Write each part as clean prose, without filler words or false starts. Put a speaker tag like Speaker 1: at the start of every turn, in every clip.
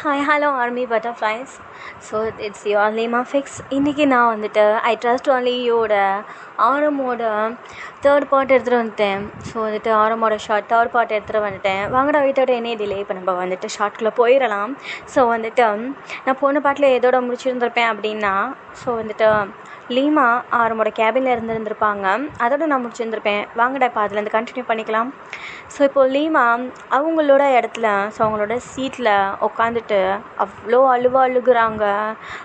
Speaker 1: Hi hello army butterflies. So it's your Lima fix. இன்றைக்கி நான் வந்துட்டு ஐ ட்ரஸ்ட் ஒன்லி யோட ஆரமோட தேர்ட் பார்ட் எடுத்துகிட்டு வந்துட்டேன். ஸோ வந்துட்டு ஆரமோட ஷார்ட் தேர்ட் பார்ட் எடுத்துகிட்டு வந்துட்டேன். வாங்கடா வீட்டோட என்னையே டிலே. இப்போ நம்ம வந்துட்டு ஷார்ட்குள்ளே போயிடலாம். ஸோ வந்துட்டு நான் போன பாட்டில் எதோட முடிச்சிருந்திருப்பேன் அப்படின்னா, ஸோ வந்துட்டு லீமா ஆரமோட கேபினில் இருந்திருப்பாங்க. அதோட நான் முடிச்சிருந்திருப்பேன். வாங்கடா இப்போ அதுலேருந்து கண்டினியூ பண்ணிக்கலாம். ஸோ இப்போது லீமா அவங்களோட இடத்துல, ஸோ அவங்களோட சீட்டில் உட்காந்துட்டு அவ்வளோ அழுகுறாங்க.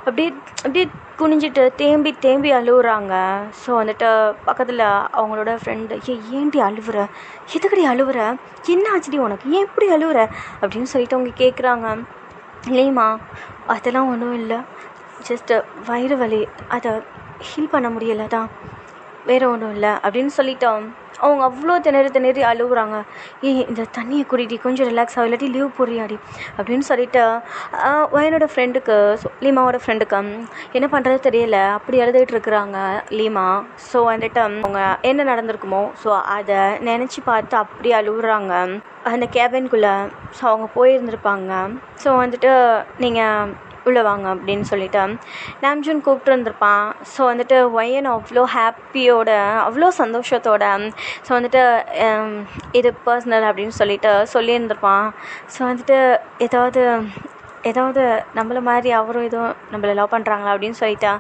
Speaker 1: அப்படியே அப்படியே குனிஞ்சிட்டு தேம்பி அழுகுறாங்க. ஸோ வந்துட்டு பக்கத்தில் அவங்களோட ஃப்ரெண்டு, ஏன்டி அழுவுற, எதுக்கடி அழுவுற, என்ன ஆச்சுடி உனக்கு, ஏன் எப்படி அழுவுற அப்படின்னு சொல்லிட்டு அவங்க கேட்குறாங்க. லீமா, அதெல்லாம் ஒன்றும் இல்லை, ஜஸ்ட்டு வயிறு வலி, அதை ஹீல் பண்ண முடியலை தான், வேறு ஒன்றும் இல்லை அப்படின்னு சொல்லிட்டோம். அவங்க அவ்வளோ திணறி அழுகுறாங்க. இந்த தண்ணியை குடிடி, கொஞ்சம் ரிலாக்ஸ் ஆகும், இல்லாட்டி லீவ் போடுறியாடி அப்படின்னு சொல்லிட்டு என்னோடய ஃப்ரெண்டுக்கு, லீமாவோட ஃப்ரெண்டுக்கு என்ன பண்ணுறது தெரியல, அப்படி எழுதிட்டு இருக்கிறாங்க லீமா. ஸோ வந்துட்டு அவங்க என்ன நடந்திருக்குமோ ஸோ அதை நினச்சி பார்த்து அப்படி அழுகுறாங்க அந்த கேபின்குள்ளே. ஸோ அவங்க போயிருந்திருப்பாங்க. ஸோ வந்துட்டு நீங்கள் உள்ளே வாங்க அப்படின்னு சொல்லிட்டு நாம்ஜூன் கூப்பிட்டுருந்துருப்பான். ஸோ வந்துட்டு ஒயன் அவ்வளோ ஹாப்பியோட, அவ்வளோ சந்தோஷத்தோட, ஸோ வந்துட்டு இது பர்சனல் அப்படின்னு சொல்லிட்டு சொல்லியிருந்திருப்பான். ஸோ வந்துட்டு ஏதாவது நம்மள மாதிரி அவரும் எதுவும் நம்மளை லவ் பண்ணுறாங்களா அப்படின்னு சொல்லிட்டு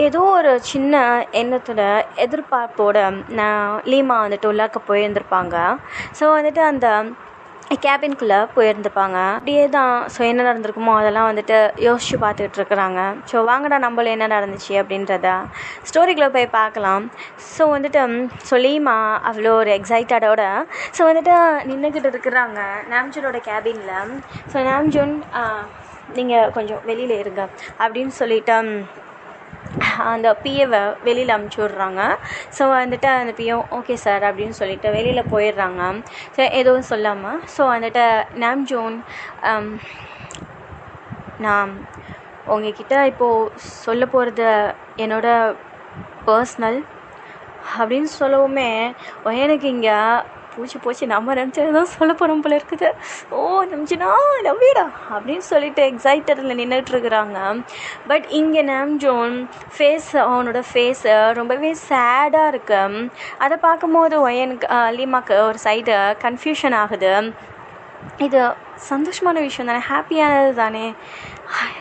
Speaker 1: ஏதோ ஒரு சின்ன எண்ணத்தோட எதிர்பார்ப்போட லீமா வந்துட்டு உள்ளாக்க போயிருந்திருப்பாங்க. ஸோ வந்துட்டு அந்த கேபின்குள்ளே போயிருந்துப்பாங்க. அப்படியே தான். ஸோ என்ன நடந்திருக்குமோ அதெல்லாம் வந்துட்டு யோசித்து பார்த்துக்கிட்டு இருக்கிறாங்க. ஸோ வாங்கடா நம்மள என்ன நடந்துச்சு அப்படின்றத ஸ்டோரிக்குள்ளே போய் பார்க்கலாம். ஸோ வந்துட்டு லீமா அவ்வளோ ஒரு எக்ஸைட்டடோட ஸோ வந்துட்டு நின்றுக்கிட்டு இருக்கிறாங்க நாம்ஜூனோட கேபினில். ஸோ நாம்ஜூன், நீங்கள் கொஞ்சம் வெளியில் இருங்க அப்படின்னு சொல்லிட்டு அந்த பிஏவை வெளியில் அமுச்சு விட்றாங்க. ஸோ வந்துட்டு அந்த பிஏ ஓகே சார் அப்படின்னு சொல்லிட்டு வெளியில் போயிடுறாங்க. ஸோ எதுவும் சொல்லாமல். ஸோ வந்துட்டு நாம்ஜூன், நான் உங்ககிட்ட இப்போது சொல்ல போகிறது என்னோட பர்ஸ்னல் அப்படின்னு சொல்லவுமே எனக்கு இங்கே போச்சு நம்ம நினச்சது தான் சொல்ல போகிறோம் போல இருக்குது. ஓ நம்பிச்சுனா நம்பிடா அப்படின்னு சொல்லிட்டு எக்ஸைட்டடில் நின்றுட்டுருக்குறாங்க. பட் இங்கே நாம்ஜூன் அவனோட ஃபேஸு ரொம்பவே சேடாக இருக்கு. அதை பார்க்கும்போது எனக்கு லீமாக்கு ஒரு சைடு கன்ஃபியூஷன் ஆகுது. இது சந்தோஷமான விஷயம் தானே, ஹாப்பியானது தானே,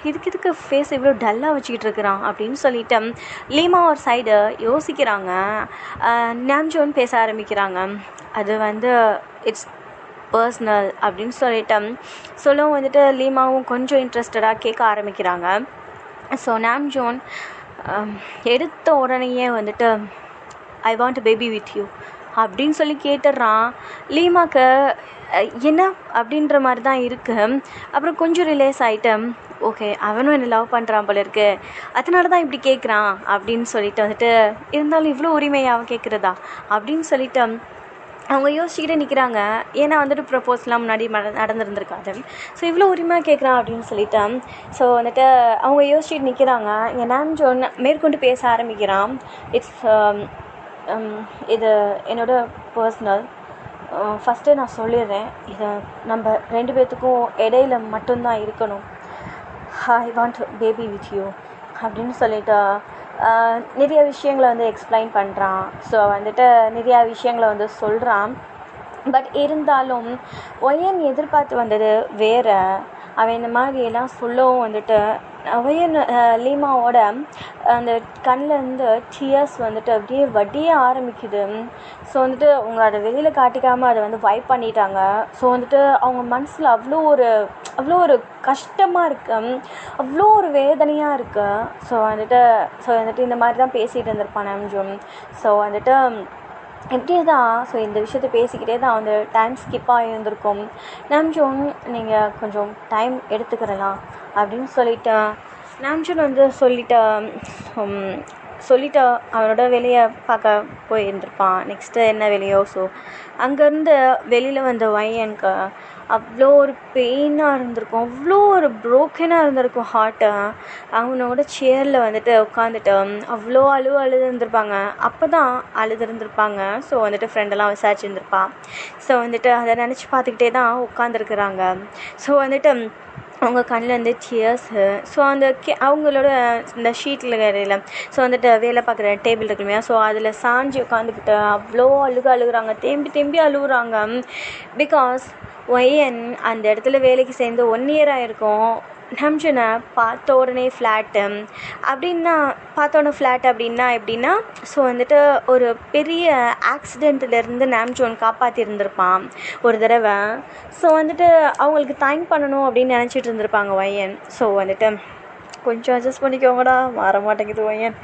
Speaker 1: இதுக்கு ஃபேஸ் இவ்வளோ டல்லாக வச்சுக்கிட்டு இருக்கிறான் அப்படின்னு சொல்லிட்டு லீமா ஒரு சைடு யோசிக்கிறாங்க. நாம்ஜூன் பேச ஆரம்பிக்கிறாங்க. அது வந்து இட்ஸ் பர்சனல் அப்படின்னு சொல்லிட்டு சொல்லவும் வந்துட்டு லீமாவும் கொஞ்சம் இன்ட்ரெஸ்டடாக கேட்க ஆரம்பிக்கிறாங்க. ஸோ நாம்ஜூன் எடுத்த உடனேயே வந்துட்டு I want baby with you அப்படின்னு சொல்லி கேட்டுடுறான். லீமாக்கு என்ன அப்படின்ற மாதிரி தான் இருக்குது. அப்புறம் கொஞ்சம் ரிலேஸ் ஆகிட்டேன். ஓகே, அவனும் என்னை லவ் பண்ணுறான் போல இருக்கு, அதனால தான் இப்படி கேட்குறான் அப்படின்னு சொல்லிட்டு வந்துட்டு, இருந்தாலும் இவ்வளோ உரிமையாக அவன் கேட்குறதா அப்படின்னு சொல்லிட்டு அவங்க யோசிச்சுக்கிட்டே நிற்கிறாங்க. ஏன்னா வந்துட்டு ப்ரப்போஸ்லாம் முன்னாடி நடந்துருந்துருக்காது. ஸோ இவ்வளோ உரிமையாக கேட்குறான் அப்படின்னு சொல்லிட்டு ஸோ வந்துட்டு அவங்க யோசிச்சுட்டு நிற்கிறாங்க. இங்கே நாம்ஜூன் மேற்கொண்டு பேச ஆரம்பிக்கிறான். இது என்னோட பர்சனல். ஃபஸ்ட்டு நான் சொல்லிடுறேன், இதை நம்ம 2 பேர்த்துக்கும் இடையில மட்டும்தான் இருக்கணும். I want baby with you அப்படின்னு சொல்லிட்டு நிறைய விஷயங்களை வந்து எக்ஸ்பிளைன் பண்ணுறான். ஸோ வந்துட்டு நிறையா விஷயங்களை வந்து சொல்கிறான். பட் இருந்தாலும் ஒயன் எதிர்பார்த்து வந்தது வேறு. அவன் இந்த மாதிரியெல்லாம் சொல்லவும் வந்துட்டு லீமாவோட அந்த கண்ணிலேருந்து டியர்ஸ் வந்துட்டு அப்படியே வடிய ஆரம்பிக்குது. ஸோ வந்துட்டு அவங்க அதை வெளியில் காட்டிக்காமல் அதை வந்து வைப் பண்ணிட்டாங்க. ஸோ வந்துட்டு அவங்க மனசில் அவ்வளோ ஒரு கஷ்டமாக இருக்குது, அவ்வளோ ஒரு வேதனையாக இருக்குது. ஸோ வந்துட்டு இந்த மாதிரி தான் பேசிகிட்டு இருந்திருப்பான் நாம்ஜூன். ஸோ வந்துட்டு இப்படியே தான். ஸோ இந்த விஷயத்தை பேசிக்கிட்டே தான் வந்து டைம் ஸ்கிப்பாக இருந்திருக்கும். நாம்ஜூன், நீங்கள் கொஞ்சம் டைம் எடுத்துக்கிறலாம் அப்படின்னு சொல்லிட்டு நாம்ஜூன் வந்து சொல்லிட்டு அவனோட வேலையை பார்க்க போயிருந்திருப்பான். நெக்ஸ்ட்டு என்ன வேலையோ. ஸோ அங்கேருந்து வெளியில் வந்த எனக்கு அவ்வளோ ஒரு பெயினாக இருந்திருக்கும், அவ்வளோ ஒரு ப்ரோக்கனாக இருந்திருக்கும் ஹார்ட்டு. அவனோட சேரில் வந்துட்டு உட்காந்துட்டு அவ்வளோ அழுதுருந்துருப்பாங்க. அப்போ தான் அழுதுருந்துருப்பாங்க. ஸோ வந்துட்டு ஃப்ரெண்டெல்லாம் விசாரிச்சுருந்துருப்பான். ஸோ வந்துட்டு அதை நினச்சி பார்த்துக்கிட்டே தான் உட்காந்துருக்குறாங்க. ஸோ வந்துட்டு அவங்க கண்ணிலேருந்து டியர்ஸு. ஸோ அந்த அவங்களோட இந்த ஷீட்டில் இடையில ஸோ வந்துட்டு வேலை பார்க்குற டேபிள் இருக்கு இல்லையா, ஸோ அதில் சாஞ்சி உட்காந்துக்கிட்டு அவ்வளோ அழுகுறாங்க, தேம்பி அழுகுறாங்க. பிகாஸ் ஒய்என் அந்த இடத்துல வேலைக்கு சேர்ந்து 1 year ஆகிருக்கும். நம்ஜுனை பார்த்த உடனே ஃப்ளாட்டு அப்படின்னா எப்படின்னா ஸோ வந்துட்டு ஒரு பெரிய ஆக்சிடெண்ட்லேருந்து நாம்ஜோன் காப்பாற்றிருந்துருப்பான் ஒரு தடவை. ஸோ வந்துட்டு அவங்களுக்கு தேங்க் பண்ணணும் அப்படின்னு நினச்சிட்டு இருந்திருப்பாங்க ஒய்என். ஸோ வந்துட்டு கொஞ்சம் அட்ஜஸ்ட் பண்ணிக்கோங்கடா, மாற மாட்டேங்குது ஒய்என்,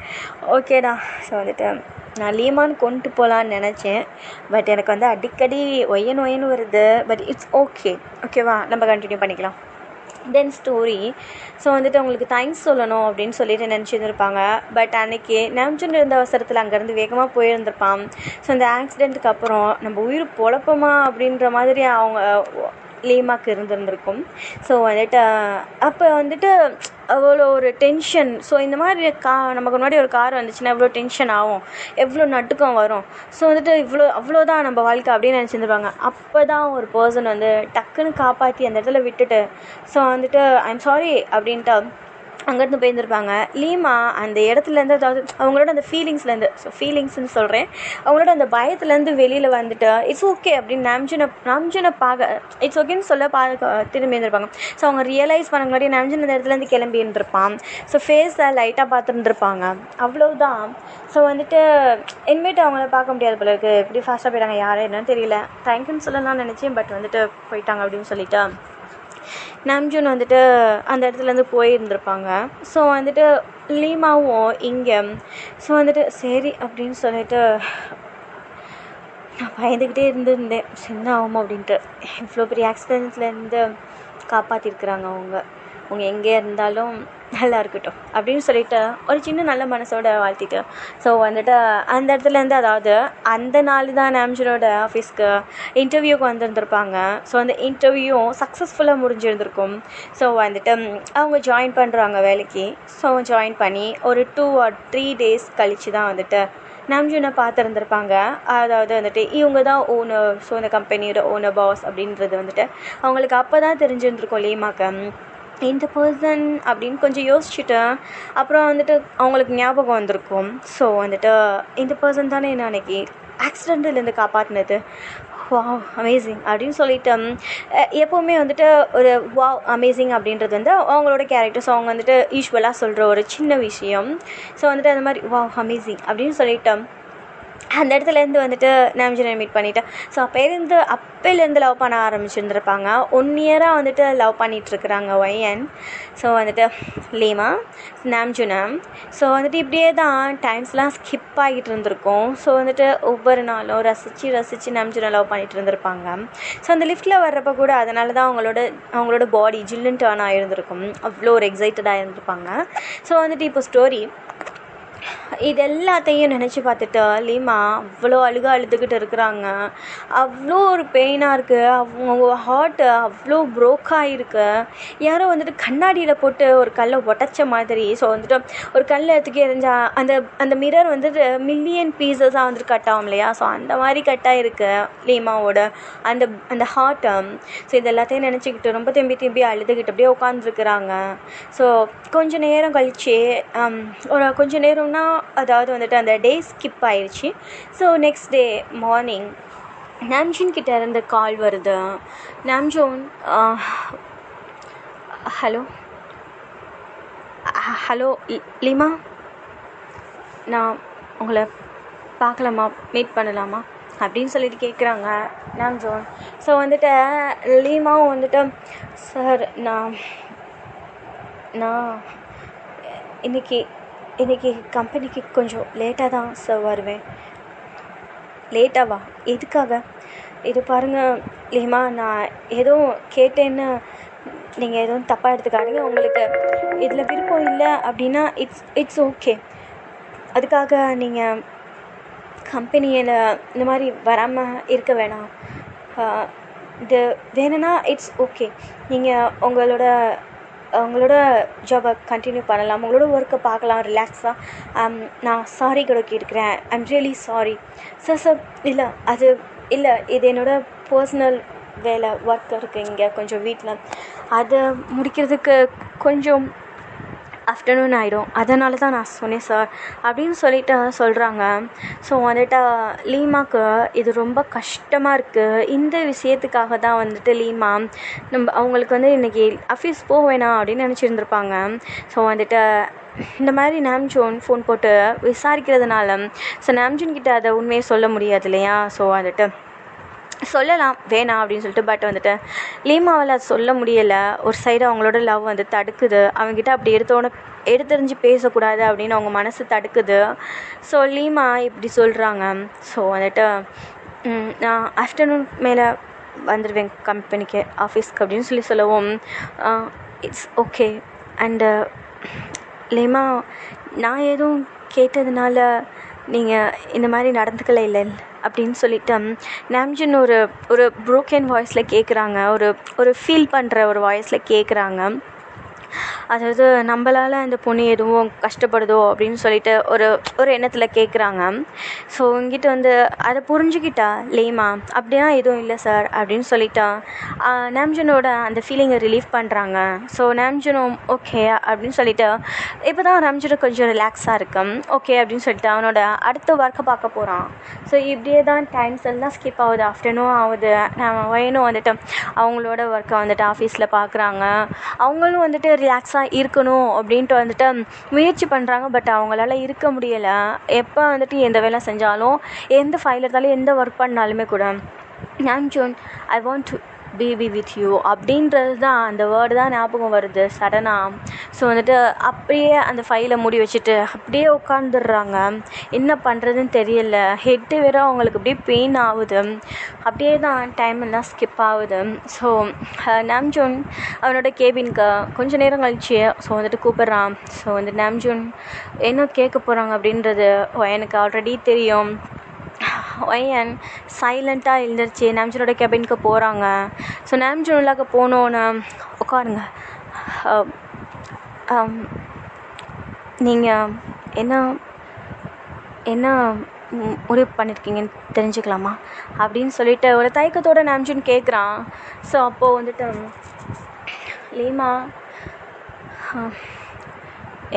Speaker 1: ஓகேடா. ஸோ வந்துட்டு நான் லீமான்னு கொண்டு போகலான்னு நினச்சேன், பட் எனக்கு வந்து அடிக்கடி ஒய்என் வருது. பட் இட்ஸ் ஓகேவா, நம்ம கண்டினியூ பண்ணிக்கலாம். தென் ஸ்டோரி. ஸோ வந்துட்டு அவங்களுக்கு தேங்க்ஸ் சொல்லணும் அப்படின்னு சொல்லிட்டு நினச்சிருந்துருப்பாங்க. பட் அன்றைக்கி நாம்ஜூன் இருந்த அவசரத்தில் அங்கேருந்து வேகமாக போயிருந்திருப்பான். ஸோ அந்த ஆக்சிடெண்ட்டுக்கு அப்புறம் நம்ம உயிர் பொழப்போமா அப்படின்ற மாதிரி அவங்க லீமாக்கு இருந்திருக்கும். ஸோ வந்துட்டு அப்போ வந்துட்டு அவ்வளோ ஒரு டென்ஷன். ஸோ இந்த மாதிரி நமக்கு முன்னாடி ஒரு கார் வந்துச்சுன்னா எவ்வளோ டென்ஷன் ஆகும், எவ்வளோ நட்டுக்கம் வரும். ஸோ வந்துட்டு அவ்வளோதான் நம்ம வாழ்க்கை அப்படின்னு நினச்சிருந்துருப்பாங்க. அப்போ தான் ஒரு பர்சன் வந்து டக்குன்னு காப்பாற்றி அந்த இடத்துல விட்டுட்டு ஸோ வந்துட்டு ஐம் சாரி அப்படின்ட்டு அங்கேருந்து போயிருந்துருப்பாங்க. லீமா அந்த இடத்துலேருந்து, அதாவது அவங்களோட அந்த ஃபீலிங்ஸ்ன்னு சொல்கிறேன், அவங்களோட அந்த பயத்துலேருந்து வெளியில் வந்துட்டு இட்ஸ் ஓகே அப்படின்னு நாம்ஜுனை பார்க்க இட்ஸ் ஓகேன்னு சொல்ல திரும்பி இருந்திருப்பாங்க. ஸோ அவங்க ரியலைஸ் பண்ண முன்னாடி நாம்ஜுன் அந்த இடத்துலேருந்து கிளம்பி இருந்திருப்பான். ஸோ ஃபேஸை லைட்டாக பார்த்துருந்துருப்பாங்க, அவ்வளோதான். ஸோ வந்துட்டு இனிமேட்டு அவங்கள பார்க்க முடியாது போல இருக்குது, இப்படி ஃபாஸ்ட்டாக போயிட்டாங்க, யாரும் என்னன்னு தெரியல. தேங்க்யூன்னு சொல்லலாம்னு நினச்சேன், பட் வந்துட்டு போயிட்டாங்க அப்படின்னு சொல்லிட்டு நாம்ஜூன் வந்துட்டு அந்த இடத்துலேருந்து போயிருந்திருப்பாங்க. ஸோ வந்துட்டு லீமாவும் இங்கே ஸோ வந்துட்டு சரி அப்படின்னு சொல்லிட்டு நான் பயந்துக்கிட்டே இருந்திருந்தேன், என்ன ஆகும் அப்படின்ட்டு. இவ்வளோ பெரிய ஆக்சிடெண்ட்லேருந்து காப்பாற்றிருக்குறாங்க அவங்க எங்கே இருந்தாலும் நல்லா இருக்கட்டும் அப்படின்னு சொல்லிட்டு ஒரு சின்ன நல்ல மனசோட வாழ்த்திட்டு ஸோ வந்துட்டு அந்த இடத்துலேருந்து, அதாவது அந்த நாள் தான் நாம்ஜூனோட ஆஃபீஸ்க்கு இன்டர்வியூக்கு வந்திருந்திருப்பாங்க. ஸோ அந்த இன்டர்வியூவும் சக்ஸஸ்ஃபுல்லாக முடிஞ்சிருந்திருக்கும். ஸோ வந்துட்டு அவங்க ஜாயின் பண்ணுறாங்க வேலைக்கு. ஸோ ஜாயின் பண்ணி ஒரு 2 or 3 days கழித்து தான் வந்துட்டு நாம்ஜூனை பார்த்துருந்துருப்பாங்க. அதாவது வந்துட்டு இவங்க தான் ஓனர், ஸோ இந்த கம்பெனியோட ஓனர் பாஸ் அப்படின்றது வந்துட்டு அவங்களுக்கு அப்போ தான் தெரிஞ்சிருந்துருக்கும் லீமாக்கு. இந்த பர்சன் அப்படின்னு கொஞ்சம் யோசிச்சுட்டு அப்புறம் வந்துட்டு அவங்களுக்கு ஞாபகம் வந்திருக்கும். ஸோ வந்துட்டு இந்த பர்சன் தானே என்ன அன்றைக்கி ஆக்சிடெண்ட்லேருந்து காப்பாற்றினது, வாவ் அமேசிங் அப்படின்னு சொல்லிட்டு எப்போவுமே வந்துட்டு ஒரு வாவ் அமேசிங் அப்படின்றது வந்து அவங்களோட கேரக்டர்ஸ் அவங்க வந்துட்டு யூஸ்வலாக சொல்கிற ஒரு சின்ன விஷயம். ஸோ வந்துட்டு அந்த மாதிரி வாவ் அமேசிங் அப்படின்னு சொல்லிட்டு அந்த இடத்துலேருந்து வந்துட்டு நாம்ஜூனை மீட் பண்ணிவிட்டேன். ஸோ அப்போலேருந்து லவ் பண்ண ஆரம்பிச்சிருந்துருப்பாங்க. 1 year வந்துட்டு லவ் பண்ணிகிட்ருக்குறாங்க ஒய்என். ஸோ வந்துட்டு லீமா நாம்ஜூனை ஸோ வந்துட்டு இப்படியே தான் டைம்ஸ்லாம் ஸ்கிப் ஆகிட்டு இருந்திருக்கும். ஸோ வந்துட்டு ஒவ்வொரு நாளும் ரசித்து நாம்ஜூனை லவ் பண்ணிகிட்டு இருந்திருப்பாங்க. ஸோ அந்த லிஃப்ட்டில் வர்றப்போ கூட அதனால தான் அவங்களோட பாடி ஜில்லுன்னு டர்ன் ஆகிருந்திருக்கும், அவ்வளோ ஒரு எக்ஸைட்டடாக இருந்திருப்பாங்க. ஸோ வந்துட்டு இப்போ ஸ்டோரி இது எல்லாத்தையும் நினச்சி பார்த்துட்டு லீமா அவ்வளோ அழுதுகிட்டு இருக்கிறாங்க. அவ்வளோ ஒரு பெயினாக இருக்குது, அவங்க ஹார்ட்டு அவ்வளோ ப்ரோக்காக இருக்கு. யாரோ வந்துட்டு கண்ணாடியில் போட்டு ஒரு கல்லை உடச்ச மாதிரி. ஸோ வந்துட்டு ஒரு கல்லை எடுத்துக்கி எரிஞ்சா அந்த மிரர் வந்துட்டு மில்லியன் பீசஸாக வந்துட்டு கட் ஆகும் இல்லையா, ஸோ அந்த மாதிரி கட்டாக இருக்குது லீமாவோட அந்த ஹார்ட்டு. ஸோ இது எல்லாத்தையும் நினச்சிக்கிட்டு ரொம்ப திரும்பி அழுதுகிட்டு அப்படியே உட்காந்துருக்குறாங்க. ஸோ கொஞ்சம் நேரம் கழிச்சு கொஞ்சம் நேரம்னா அதாவது வந்துட்டு அந்த டே ஸ்கிப் ஆயிடுச்சு. ஸோ நெக்ஸ்ட் டே மார்னிங் நாம்ஜூன் கிட்ட இருந்து கால் வருது. நாம்ஜூன் ஹலோ லீமா, நான் உங்களை பார்க்கலாமா, மீட் பண்ணலாமா அப்படின்னு சொல்லிட்டு கேட்குறாங்க நாம்ஜூன். ஸோ வந்துட்டு லீமாவும் வந்துட்டு சார் நான் இன்றைக்கி கம்பெனிக்கு கொஞ்சம் லேட்டாக தான் சார் வருவேன். லேட்டாவா, எதுக்காக? இது பாருங்கள் லீமா, நான் எதுவும் கேட்டேன்னு நீங்கள் எதுவும் தப்பாக எடுத்துக்காதீங்க. உங்களுக்கு இதில் விருப்பம் இல்லை அப்படின்னா இட்ஸ் ஓகே. அதுக்காக நீங்கள் கம்பெனியில் இந்த மாதிரி வராமல் இருக்க வேணாம். இது வேணும்னா இட்ஸ் ஓகே, நீங்கள் உங்களோட ஜாபை கண்டினியூ பண்ணலாம், உங்களோட ஒர்க்கை பார்க்கலாம் ரிலாக்ஸாக. நான் சாரி கூட கேட்குறேன், ஐம் ரியலி சாரி. சார் இல்லை இது என்னோடய பர்சனல் ஒர்க் இருக்குது இங்கே கொஞ்சம் வீட்டில், அதை முடிக்கிறதுக்கு கொஞ்சம் ஆஃப்டர்நூன் ஆகிடும். அதனால தான் நான் சொன்னேன் சார் அப்படின்னு சொல்லிட்டு சொல்கிறாங்க. ஸோ வந்துட்டு லீமாவுக்கு இது ரொம்ப கஷ்டமாக இருக்குது. இந்த விஷயத்துக்காக தான் வந்துட்டு லீமா அவங்களுக்கு வந்து இன்றைக்கி ஆஃபீஸ் போக வேணாம் அப்படின்னு நினச்சிருந்துருப்பாங்க. ஸோ வந்துட்டு இந்த மாதிரி நாம்ஜூன் ஃபோன் போட்டு விசாரிக்கிறதுனால ஸோ நாம்ஜூன் கிட்ட அதை உண்மையை சொல்ல முடியாது இல்லையா. ஸோ வந்துட்டு சொல்லலாம் வேணாம் அப்படின்னு சொல்லிட்டு. பட் வந்துட்டு லீமாவால் அது சொல்ல முடியலை. ஒரு சைடு அவங்களோட லவ் வந்து தடுக்குது. அவங்ககிட்ட அப்படி எடுத்தெறிஞ்சு பேசக்கூடாது அப்படின்னு அவங்க மனசு தடுக்குது. ஸோ லீமா இப்படி சொல்கிறாங்க. ஸோ வந்துட்டு நான் ஆஃப்டர்நூன் மேலே வந்துடுவேன் கம்பெனிக்கு ஆஃபீஸ்க்கு அப்படின்னு சொல்லவும் இட்ஸ் ஓகே. அண்டு லீமா நான் எதுவும் கேட்டதுனால நீங்கள் இந்த மாதிரி நடந்துக்கல இல்லை அப்படின்னு சொல்லிட்டு நாம்ஜூன் ஒரு ப்ரோக்கன் வாய்ஸில் கேட்குறாங்க. ஒரு ஃபீல் பண்ணுற ஒரு வாய்ஸில் கேட்குறாங்க. அதாவது நம்மளால் அந்த பொண்ணு எதுவும் கஷ்டப்படுதோ அப்படின்னு சொல்லிட்டு ஒரு எண்ணத்தில் கேட்குறாங்க. ஸோ இங்கிட்ட வந்து அதை புரிஞ்சுக்கிட்டா லீமா அப்படின்னா எதுவும் இல்லை சார் அப்படின்னு சொல்லிட்டா நாம்ஜூனோட அந்த ஃபீலிங்கை ரிலீஃப் பண்ணுறாங்க. ஸோ நாம்ஜூனும் ஓகே அப்படின்னு சொல்லிட்டு இப்போ தான் நாம்ஜூனுக்கு கொஞ்சம் ரிலாக்ஸாக இருக்கும். ஓகே அப்படின்னு சொல்லிட்டு அவனோட அடுத்த ஒர்க்கை பார்க்க போகிறான். ஸோ இப்படியே தான் டைம்ஸ் எல்லாம் ஸ்கிப் ஆகுது. ஆஃப்டர்நூன் ஆகுது. வயனும் வந்துட்டு அவங்களோட ஒர்க்கை வந்துட்டு ஆஃபீஸில் பார்க்குறாங்க. அவங்களும் வந்துட்டு ரிலாக்ஸாக இருக்கணும் அப்படின்ட்டு வந்துட்டு முயற்சி பண்ணுறாங்க. பட் அவங்களால இருக்க முடியலை. எப்போ வந்துட்டு எந்த வேலை செஞ்சாலும் எந்த ஃபைல் எடுத்தாலும் எந்த ஒர்க் பண்ணாலுமே கூட Namjoon I want to be with you அப்படின்றது தான் அந்த வேர்டு தான் ஞாபகம் வருது சடனாக. ஸோ வந்துட்டு அப்படியே அந்த ஃபைலை மூடி வச்சுட்டு அப்படியே உட்காந்துடுறாங்க. என்ன பண்ணுறதுன்னு தெரியல. ஹெட்டு வேற அவங்களுக்கு அப்படியே பெயின் ஆகுது. அப்படியே தான் டைம் எல்லாம் ஸ்கிப் ஆகுது. ஸோ நாம்ஜூன் அவனோட கேபினுக்கு கொஞ்சம் நேரம் கழிச்சு ஸோ வந்துட்டு கூப்பிட்றான். ஸோ வந்து நாம்ஜூன் என்ன கேட்க போகிறாங்க அப்படின்றது எனக்கு ஆல்ரெடி தெரியும். ஒயன் சைலண்ட்டாக எழுந்திரிச்சு நாம்ஜூனோட கேபினுக்கு போகிறாங்க. ஸோ நாம்ஜூன் உள்ளாக்க போனோன்னு உட்காருங்க. நீங்கள் என்ன முடிவு பண்ணியிருக்கீங்கன்னு தெரிஞ்சுக்கலாமா அப்படின்னு சொல்லிட்டு ஒரு தயக்கத்தோடு நாம்ஜூன் கேட்குறான். ஸோ அப்போது வந்துட்டு லீமா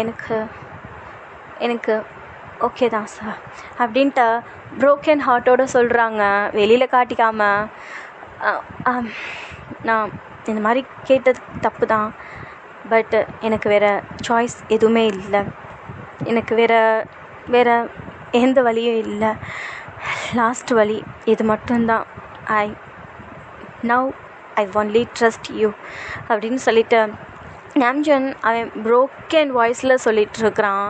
Speaker 1: எனக்கு ஓகே தான் சார் அப்படின்ட்டு ப்ரோக்கன் ஹார்ட்டோடு சொல்கிறாங்க. வெளியில் காட்டிக்காமல் நான் இந்த மாதிரி கேட்டது தப்பு தான். பட் எனக்கு வேறு சாய்ஸ் எதுவுமே இல்லை. எனக்கு வேறு எந்த வழியும் இல்லை. லாஸ்ட் வழி இது மட்டும்தான். ஐ ஒன்லி ட்ரஸ்ட் யூ அப்படின்னு சொல்லிட்டு நாம்ஜூன் அவன் ப்ரோக்கன் வாய்ஸில் சொல்லிகிட்ருக்கிறான்.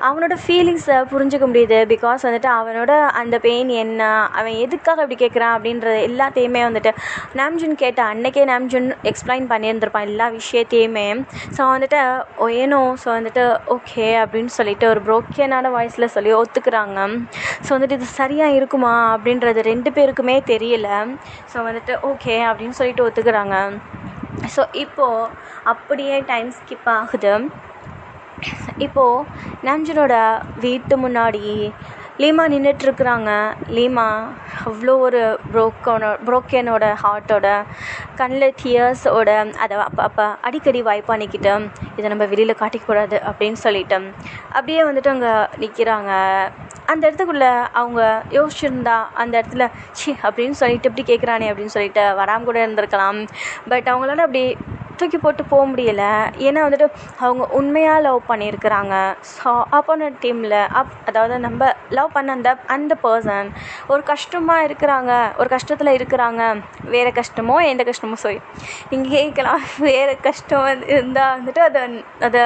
Speaker 1: அவனோட ஃபீலிங்ஸை புரிஞ்சுக்க முடியுது. பிகாஸ் வந்துட்டு அவனோட அந்த பெயின் என்ன, அவன் எதுக்காக இப்படி கேட்குறான் அப்படின்றது எல்லாத்தையுமே வந்துட்டு நாம்ஜூன் கேட்ட அன்னைக்கே நாம்ஜூன் எக்ஸ்பிளைன் பண்ணியிருந்திருப்பான் எல்லா விஷயத்தையுமே. ஸோ வந்துட்டு ஏனோ ஸோ வந்துட்டு ஓகே அப்படின்னு சொல்லிட்டு ஒரு ப்ரோக்கனான வாய்ஸில் சொல்லி ஒத்துக்கிறாங்க. ஸோ வந்துட்டு இது சரியாக இருக்குமா அப்படின்றது ரெண்டு பேருக்குமே தெரியல. ஸோ வந்துட்டு ஓகே அப்படின்னு சொல்லிட்டு ஒத்துக்கிறாங்க. ஸோ இப்போது அப்படியே டைம் ஸ்கிப் ஆகுது. இப்போது நாம்ஜூனோட வீட்டு முன்னாடி லீமா நின்றுட்டுருக்குறாங்க. லீமா அவ்வளோ ஒரு ப்ரோக்கனோட ஹார்ட்டோட கண்ணில் டியர்ஸோட அதை அப்போ அடிக்கடி வைப் பண்ணிக்கிட்டு இதை நம்ம வெளியில் காட்டிக்கூடாது அப்படின்னு சொல்லிட்டு அப்படியே வந்துட்டு அங்கே நிற்கிறாங்க. அந்த இடத்துக்குள்ளே அவங்க யோசிச்சுருந்தா அந்த இடத்துல அப்படின்னு சொல்லிட்டு இப்படி கேட்குறானே அப்படின்னு சொல்லிட்டு வராமல் கூட இருந்திருக்கலாம். பட் அவங்களால அப்படி தூக்கி போட்டு போக முடியலை. ஏன்னா வந்துட்டு அவங்க உண்மையாக லவ் பண்ணியிருக்கிறாங்க. ஸோ ஆப்போனன்ட் டீமில் அதாவது நம்ம லவ் பண்ண அந்த பர்சன் ஒரு கஷ்டமாக இருக்கிறாங்க, ஒரு கஷ்டத்தில் இருக்கிறாங்க. வேறு கஷ்டமோ எந்த கஷ்டமோ சொல்லி நீங்கள் கேட்கலாம். வேறு கஷ்டம் இருந்தால் வந்துட்டு அதை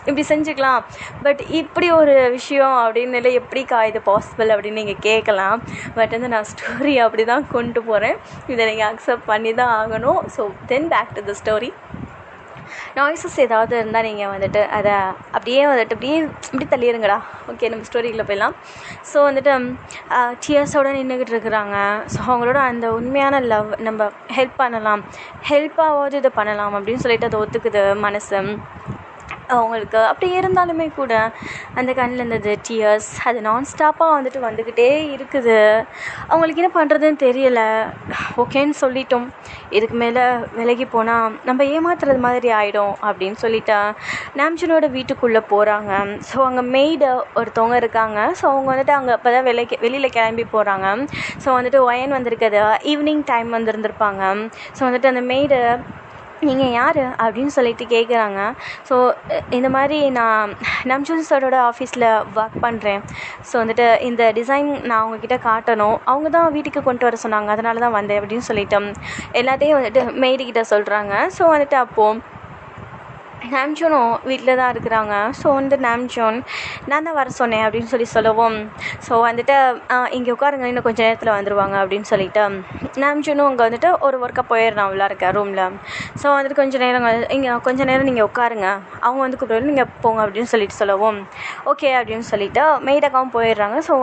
Speaker 1: இப்படி செஞ்சுக்கலாம். பட் இப்படி ஒரு விஷயம் அப்படின்னு எப்படிக்கா இது பாசிபிள் அப்படின்னு நீங்கள் கேட்கலாம். பட் வந்து நான் ஸ்டோரி அப்படி தான் கொண்டு போகிறேன். இதை நீங்கள் அக்செப்ட் பண்ணி தான் ஆகணும். So then back to the story. Noises ஏதாவது இருந்தால் நீங்கள் வந்துட்டு அதை அப்படியே இப்படி தள்ளிடுங்கடா. ஓகே, நம்ம ஸ்டோரிக்குள்ளே போயிடலாம். ஸோ வந்துட்டு டியர்ஸோடு நின்றுக்கிட்டு இருக்கிறாங்க. ஸோ அவங்களோட அந்த உண்மையான லவ் நம்ம ஹெல்ப்பாவது இதை பண்ணலாம் அப்படின்னு சொல்லிட்டு அதை ஒத்துக்குது மனசு. அவங்களுக்கு அப்படி இருந்தாலுமே கூட அந்த கண்ணில் இருந்தது டியர்ஸ் அது நான்ஸ்டாப்பாக வந்துக்கிட்டே இருக்குது. அவங்களுக்கு என்ன பண்ணுறதுன்னு தெரியலை. ஓகேன்னு சொல்லிட்டோம். இதுக்கு மேலே விலகி போனால் நம்ம ஏமாத்துறது மாதிரி ஆகிடும் அப்படின்னு சொல்லிட்டு நாம்ஜூனோட வீட்டுக்குள்ளே போகிறாங்க. ஸோ அங்கே மெய்டு ஒருத்தவங்க இருக்காங்க. ஸோ அவங்க அங்கே அப்போ தான் வெளியில் கிளம்பி போகிறாங்க. ஸோ ஒயன் வந்திருக்குது. ஈவினிங் டைம் வந்திருந்திருப்பாங்க. ஸோ அந்த மெய்டு நீங்கள் யார் அப்படின்னு சொல்லிட்டு கேட்குறாங்க. ஸோ இந்த மாதிரி நான் நாம்ஜூன் சாரோட ஆஃபீஸில் ஒர்க் பண்ணுறேன். ஸோ இந்த டிசைன் நான் அவங்கக்கிட்ட காட்டணும். அவங்க தான் வீட்டுக்கு கொண்டு வர சொன்னாங்க, அதனால தான் வந்தேன் அப்படின்னு சொல்லிட்டு எல்லாத்தையும் மெய்டுக்கிட்ட சொல்கிறாங்க. ஸோ அப்போது நாம்ஜூனும் வீட்டில் தான் இருக்கிறாங்க. ஸோ நாம்ஜூன் நான் தான் வர சொன்னேன் அப்படின்னு சொல்லவும் ஸோ இங்கே உட்காருங்க, இன்னும் கொஞ்சம் நேரத்தில் வந்துடுவாங்க அப்படின்னு சொல்லிட்டு நாம்ஜூனும் அங்கே ஒரு ஒர்க்காக போயிடுறான் இருக்க ரூமில். ஸோ கொஞ்சம் நேரம் நீங்கள் உட்காருங்க, அவங்க கூப்பிடுவாங்க, நீங்கள் போங்க அப்படின்னு சொல்லிட்டு சொல்லவும் ஓகே அப்படின்னு சொல்லிட்டு மெய்டக்காவும் போயிடுறாங்க. ஸோ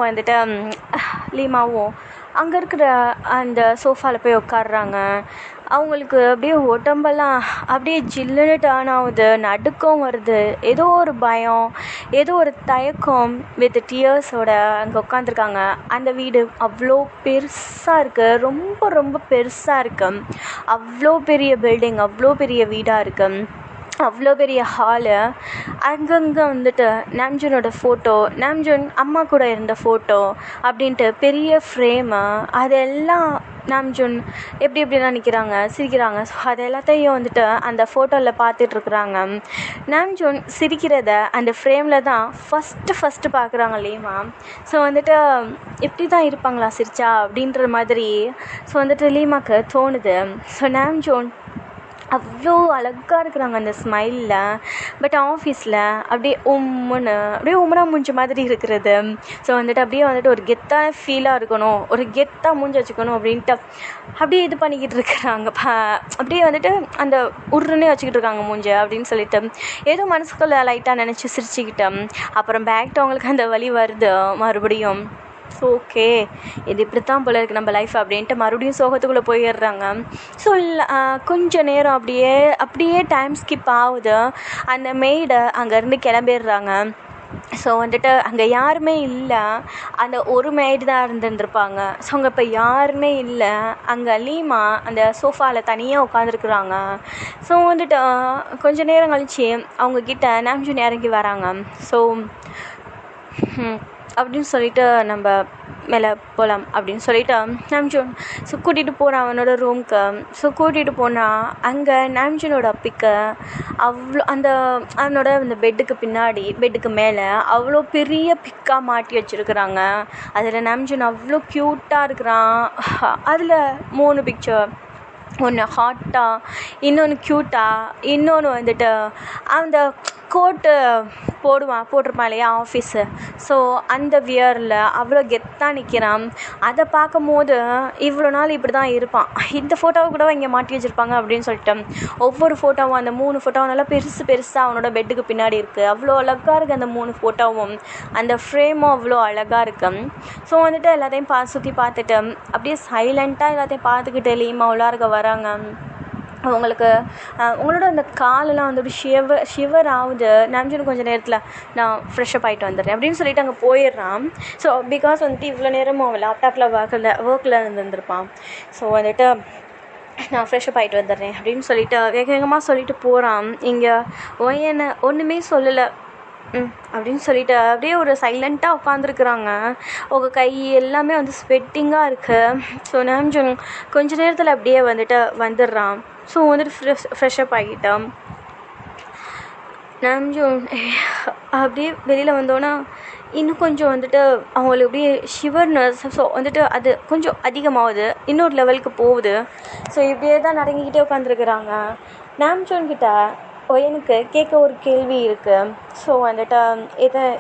Speaker 1: லீமாவும் அங்கே இருக்கிற அந்த சோஃபாவில் போய் உட்காடுறாங்க. அவங்களுக்கு அப்படியே உடம்பெல்லாம் அப்படியே ஜில்லுன்னு டர்ன் ஆகுது, நடுக்கம் வருது, ஏதோ ஒரு பயம், ஏதோ ஒரு தயக்கம் வித் டியர்ஸோட அங்கே உட்காந்துருக்காங்க. அந்த வீடு அவ்வளோ பெருசாக இருக்குது, ரொம்ப ரொம்ப பெருசாக இருக்குது. அவ்வளோ பெரிய பில்டிங், அவ்வளோ பெரிய வீடாக இருக்குது, அவ்வளோ பெரிய ஹாலு. அங்கங்கே நாம்ஜூனோட ஃபோட்டோ, நாம்ஜூன் அம்மா கூட இருந்த ஃபோட்டோ அப்படின்ட்டு பெரிய ஃப்ரேமு, அதெல்லாம் நாம்ஜூன் எப்படிலாம் நிற்கிறாங்க, சிரிக்கிறாங்க. ஸோ அது எல்லாத்தையும் அந்த ஃபோட்டோவில் பார்த்துட்ருக்குறாங்க. நாம்ஜூன் சிரிக்கிறத அந்த ஃப்ரேமில் தான் ஃபஸ்ட்டு பார்க்குறாங்க லீமா. ஸோ எப்படி தான் இருப்பாங்களா சிரிச்சா அப்படின்ற மாதிரி ஸோ லீமாக்கு தோணுது. ஸோ நாம்ஜூன் அவ்வளோ அழகாக இருக்கிறாங்க அந்த ஸ்மைலில். பட் ஆஃபீஸில் அப்படியே உம்முனா மூஞ்சி மாதிரி இருக்கிறது. ஸோ அப்படியே ஒரு கெத்தான ஃபீலாக இருக்கணும், ஒரு கெத்தாக மூஞ்சி வச்சுக்கணும் அப்படின்ட்டு அப்படியே இது பண்ணிக்கிட்டு இருக்கிறாங்க. அப்படியே அந்த உருன்னே வச்சுக்கிட்டு இருக்காங்க மூஞ்சை அப்படின்னு சொல்லிட்டு ஏதோ மனசுக்குள்ளே லைட்டாக நினச்சி சிரிச்சுக்கிட்டேன். அப்புறம் பேக்ட்டு அவங்களுக்கு அந்த வலி வருது மறுபடியும். ஸோ ஓகே, இது இப்படித்தான் போல இருக்குது நம்ம லைஃப் அப்படின்ட்டு மறுபடியும் சோகத்துக்குள்ளே போயிடுறாங்க. ஸோ கொஞ்சம் நேரம் அப்படியே டைம் ஸ்கிப் ஆகுது. அந்த மெய்டை அங்கேருந்து கிளம்பிடுறாங்க. ஸோ அங்கே யாருமே இல்லை, அந்த ஒரு மெய்டு தான் இருந்திருப்பாங்க. ஸோ அங்கே இப்போ யாருமே இல்லை. அங்கே லீமா அந்த சோஃபாவில் தனியாக உட்காந்துருக்குறாங்க. ஸோ கொஞ்சம் நேரம் கழித்து அவங்கக்கிட்ட நாம்ஜூன் இறங்கி வராங்க. ஸோ அப்படின்னு சொல்லிட்டு நம்ம மேலே போகலாம் அப்படின்னு சொல்லிட்டு நாம்ஜூன் கூட்டிகிட்டு போகிறான் அவனோட ரூமுக்கு. ஸோ கூட்டிகிட்டு போனால் அங்கே நாம்ஜூனோட பிக்கை அவனோட அந்த பெட்டுக்கு மேலே அவ்வளோ பெரிய பிக்காக மாட்டி வச்சுருக்குறாங்க. அதில் நாம்ஜூன் அவ்வளோ க்யூட்டாக இருக்கிறான். அதில் 3 பிக்சர், ஒன்று ஹாட்டாக, இன்னொன்று க்யூட்டாக, இன்னொன்று அந்த கோட்டு போட்டிருப்பான் இல்லையா ஆஃபீஸு. ஸோ அந்த வியரில் அவ்வளோ கெத்தாக நிற்கிறான். அதை பார்க்கும் போது இவ்வளோ நாள் இப்படி தான் இருப்பான், இந்த ஃபோட்டோவை கூட இங்கே மாட்டி வச்சுருப்பாங்க அப்படின்னு சொல்லிட்டு ஒவ்வொரு ஃபோட்டோவும் அந்த 3 ஃபோட்டோவும் நல்லா பெருசாக அவனோட பெட்டுக்கு பின்னாடி இருக்குது. அவ்வளோ அழகாக இருக்குது அந்த 3 ஃபோட்டோவும், அந்த ஃப்ரேமும் அவ்வளோ அழகாக இருக்குது. ஸோ எல்லாத்தையும் சுற்றி பார்த்துட்டு அப்படியே சைலண்ட்டாக எல்லாத்தையும் பார்த்துக்கிட்டு லீமா உள்ளார்க வராங்க. உங்களோட அந்த காலெல்லாம் ஷிவர் ஆகுது. நாம்ஜூன் கொஞ்சம் நேரத்தில் நான் ஃப்ரெஷ்ஷப் ஆகிட்டு வந்துடுறேன் அப்படின்னு சொல்லிட்டு அங்கே போயிடுறான். ஸோ பிகாஸ் இவ்வளோ நேரமும் அவன் லேப்டாப்பில் ஒர்க்கில் இருந்திருப்பான். ஸோ நான் ஃப்ரெஷ்ஷப் ஆகிட்டு வந்துடுறேன் அப்படின்னு சொல்லிட்டு வேகமாக சொல்லிட்டு போகிறான். இங்கே ஒன்றுமே சொல்லலை அப்படின்னு சொல்லிட்டு அப்படியே ஒரு சைலண்ட்டாக உட்காந்துருக்குறாங்க. உங்கள் கை எல்லாமே ஸ்வெட்டிங்காக இருக்குது. ஸோ நாம்ஜூன் கொஞ்ச நேரத்தில் அப்படியே வந்துடுறான். ஸோ ஃப்ரெஷ்ஷப் ஆகிட்டான். நாம்ஜூன் அப்படியே வெளியில் வந்தோன்னா இன்னும் கொஞ்சம் அவங்களுக்கு அப்படியே ஷிவர்னஸ். ஸோ அது கொஞ்சம் அதிகமாகுது, இன்னொரு லெவலுக்கு போகுது. ஸோ இப்படியே தான் நடங்கிக்கிட்டே உட்காந்துருக்குறாங்க. நாம்ஜூன் கிட்ட எனக்கு கேட்க ஒரு கேள்வி இருக்குது. ஸோ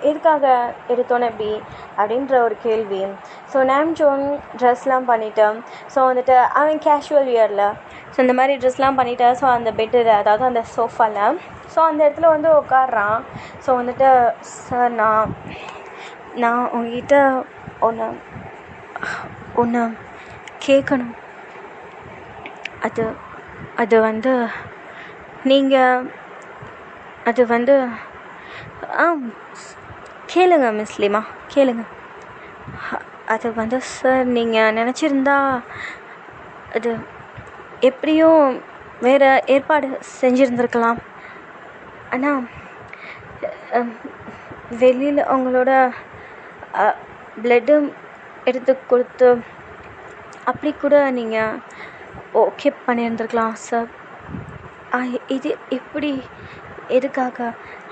Speaker 1: எதுக்காக எடுத்தோன்னே எப்படி அப்படின்ற ஒரு கேள்வி. ஸோ நாம்ஜூன் ட்ரெஸ்லாம் பண்ணிவிட்டு ஸோ அவன் கேஷுவல் வியரில் ஸோ இந்த மாதிரி ட்ரெஸ்லாம் பண்ணிவிட்டு ஸோ அந்த பெட்டில் அதாவது அந்த சோஃபாவில் ஸோ அந்த இடத்துல உட்காடுறான். ஸோ சார் நான் உங்ககிட்ட ஒன்று கேட்கணும். அது நீங்கள் அது வந்து ஆ கேளுங்க மிஸ் லீமா, கேளுங்க. அது வந்து சார், நீங்கள் நினச்சிருந்தா அது எப்படியும் வேறு ஏற்பாடு செஞ்சுருந்துருக்கலாம். ஆனால் வெளியில் அவங்களோட ப்ளட்டு எடுத்து கொடுத்து அப்படி கூட நீங்கள் ஓகே பண்ணியிருந்துருக்கலாம் சார். இது எப்படி, எதுக்காக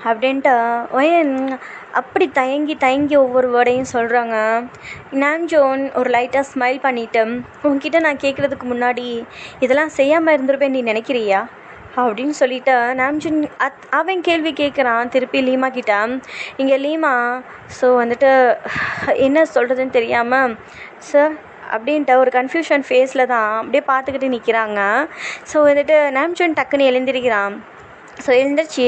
Speaker 1: அப்படின்ட்டு ஒயன் அப்படி தயங்கி ஒவ்வொரு வேர்டையும் சொல்கிறாங்க. நாம்ஜோன் ஒரு லைட்டாக ஸ்மைல் பண்ணிவிட்டு, உன்கிட்ட நான் கேட்குறதுக்கு முன்னாடி இதெல்லாம் செய்யாமல் இருந்திருப்பேன் நீ நினைக்கிறியா அப்படின்னு சொல்லிவிட்டு நாம்ஜோன் அவன் கேள்வி கேட்குறான் திருப்பி லீமா கிட்ட. இங்கே லீமா ஸோ வந்துட்டு என்ன சொல்கிறதுன்னு தெரியாமல் சார் அப்படின்ட்டு ஒரு கன்ஃபியூஷன் ஃபேஸில் தான் அப்படியே பார்த்துக்கிட்டு நிற்கிறாங்க. ஸோ வந்துட்டு நாம்ஜோன் டக்குன்னு எழுந்திருக்கிறான். ஸோ எழுந்திரிச்சு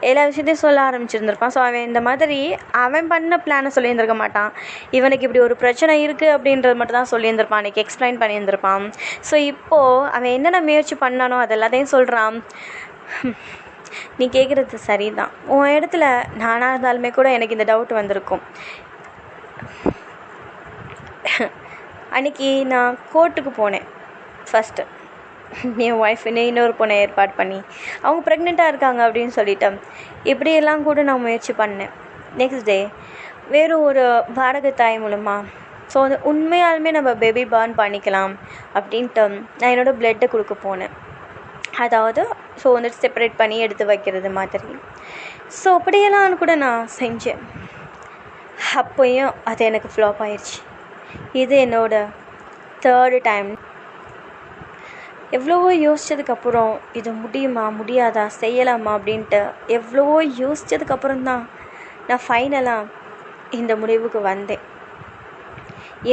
Speaker 1: எல்லா விஷயத்தையும் சொல்ல ஆரம்பிச்சிருந்திருப்பான். ஸோ அவன் இந்த மாதிரி அவன் பண்ண பிளானை சொல்லியிருந்திருக்க மாட்டான். இவனுக்கு இப்படி ஒரு பிரச்சனை இருக்குது அப்படின்றது மட்டும் தான் சொல்லியிருந்திருப்பான், அன்றைக்கி எக்ஸ்பிளைன் பண்ணியிருந்திருப்பான். ஸோ இப்போது அவன் என்னென்ன முயற்சி பண்ணானோ அது எல்லாத்தையும் சொல்கிறான். நீ கேட்குறது சரி தான், உன் இடத்துல நானாக இருந்தாலுமே கூட எனக்கு இந்த டவுட் வந்திருக்கும். அன்றைக்கி நான் கோர்ட்டுக்கு போனேன் ஃபஸ்ட்டு, என் ஒய்ஃப்னு இன்னொரு பொண்ணை ஏற்பாடு பண்ணி அவங்க ப்ரெக்னெண்ட்டாக இருக்காங்க அப்படின்னு சொல்லிட்டேன். இப்படியெல்லாம் கூட நான் முயற்சி பண்ணேன். நெக்ஸ்ட் டே வேறு ஒரு வாடகை தாய் மூலமாக ஸோ அது உண்மையாலுமே நம்ம பேபி பார்ன் பண்ணிக்கலாம் அப்படின்ட்டு நான் என்னோடய ப்ளட்டை கொடுக்க போனேன். அதாவது ஸோ வந்துட்டு செப்பரேட் பண்ணி எடுத்து வைக்கிறது மாதிரி. ஸோ அப்படியெல்லாம் கூட நான் செஞ்சேன். அப்போயும் அது எனக்கு ஃப்ளாப் ஆயிடுச்சு. இது என்னோடய 3rd டைம். எவ்வளவோ யோசித்ததுக்கப்புறம் இது முடியுமா முடியாதா செய்யலாமா அப்படின்ட்டு எவ்வளவோ யோசித்ததுக்கப்புறம்தான் நான் ஃபைனலாக இந்த முடிவுக்கு வந்தேன்.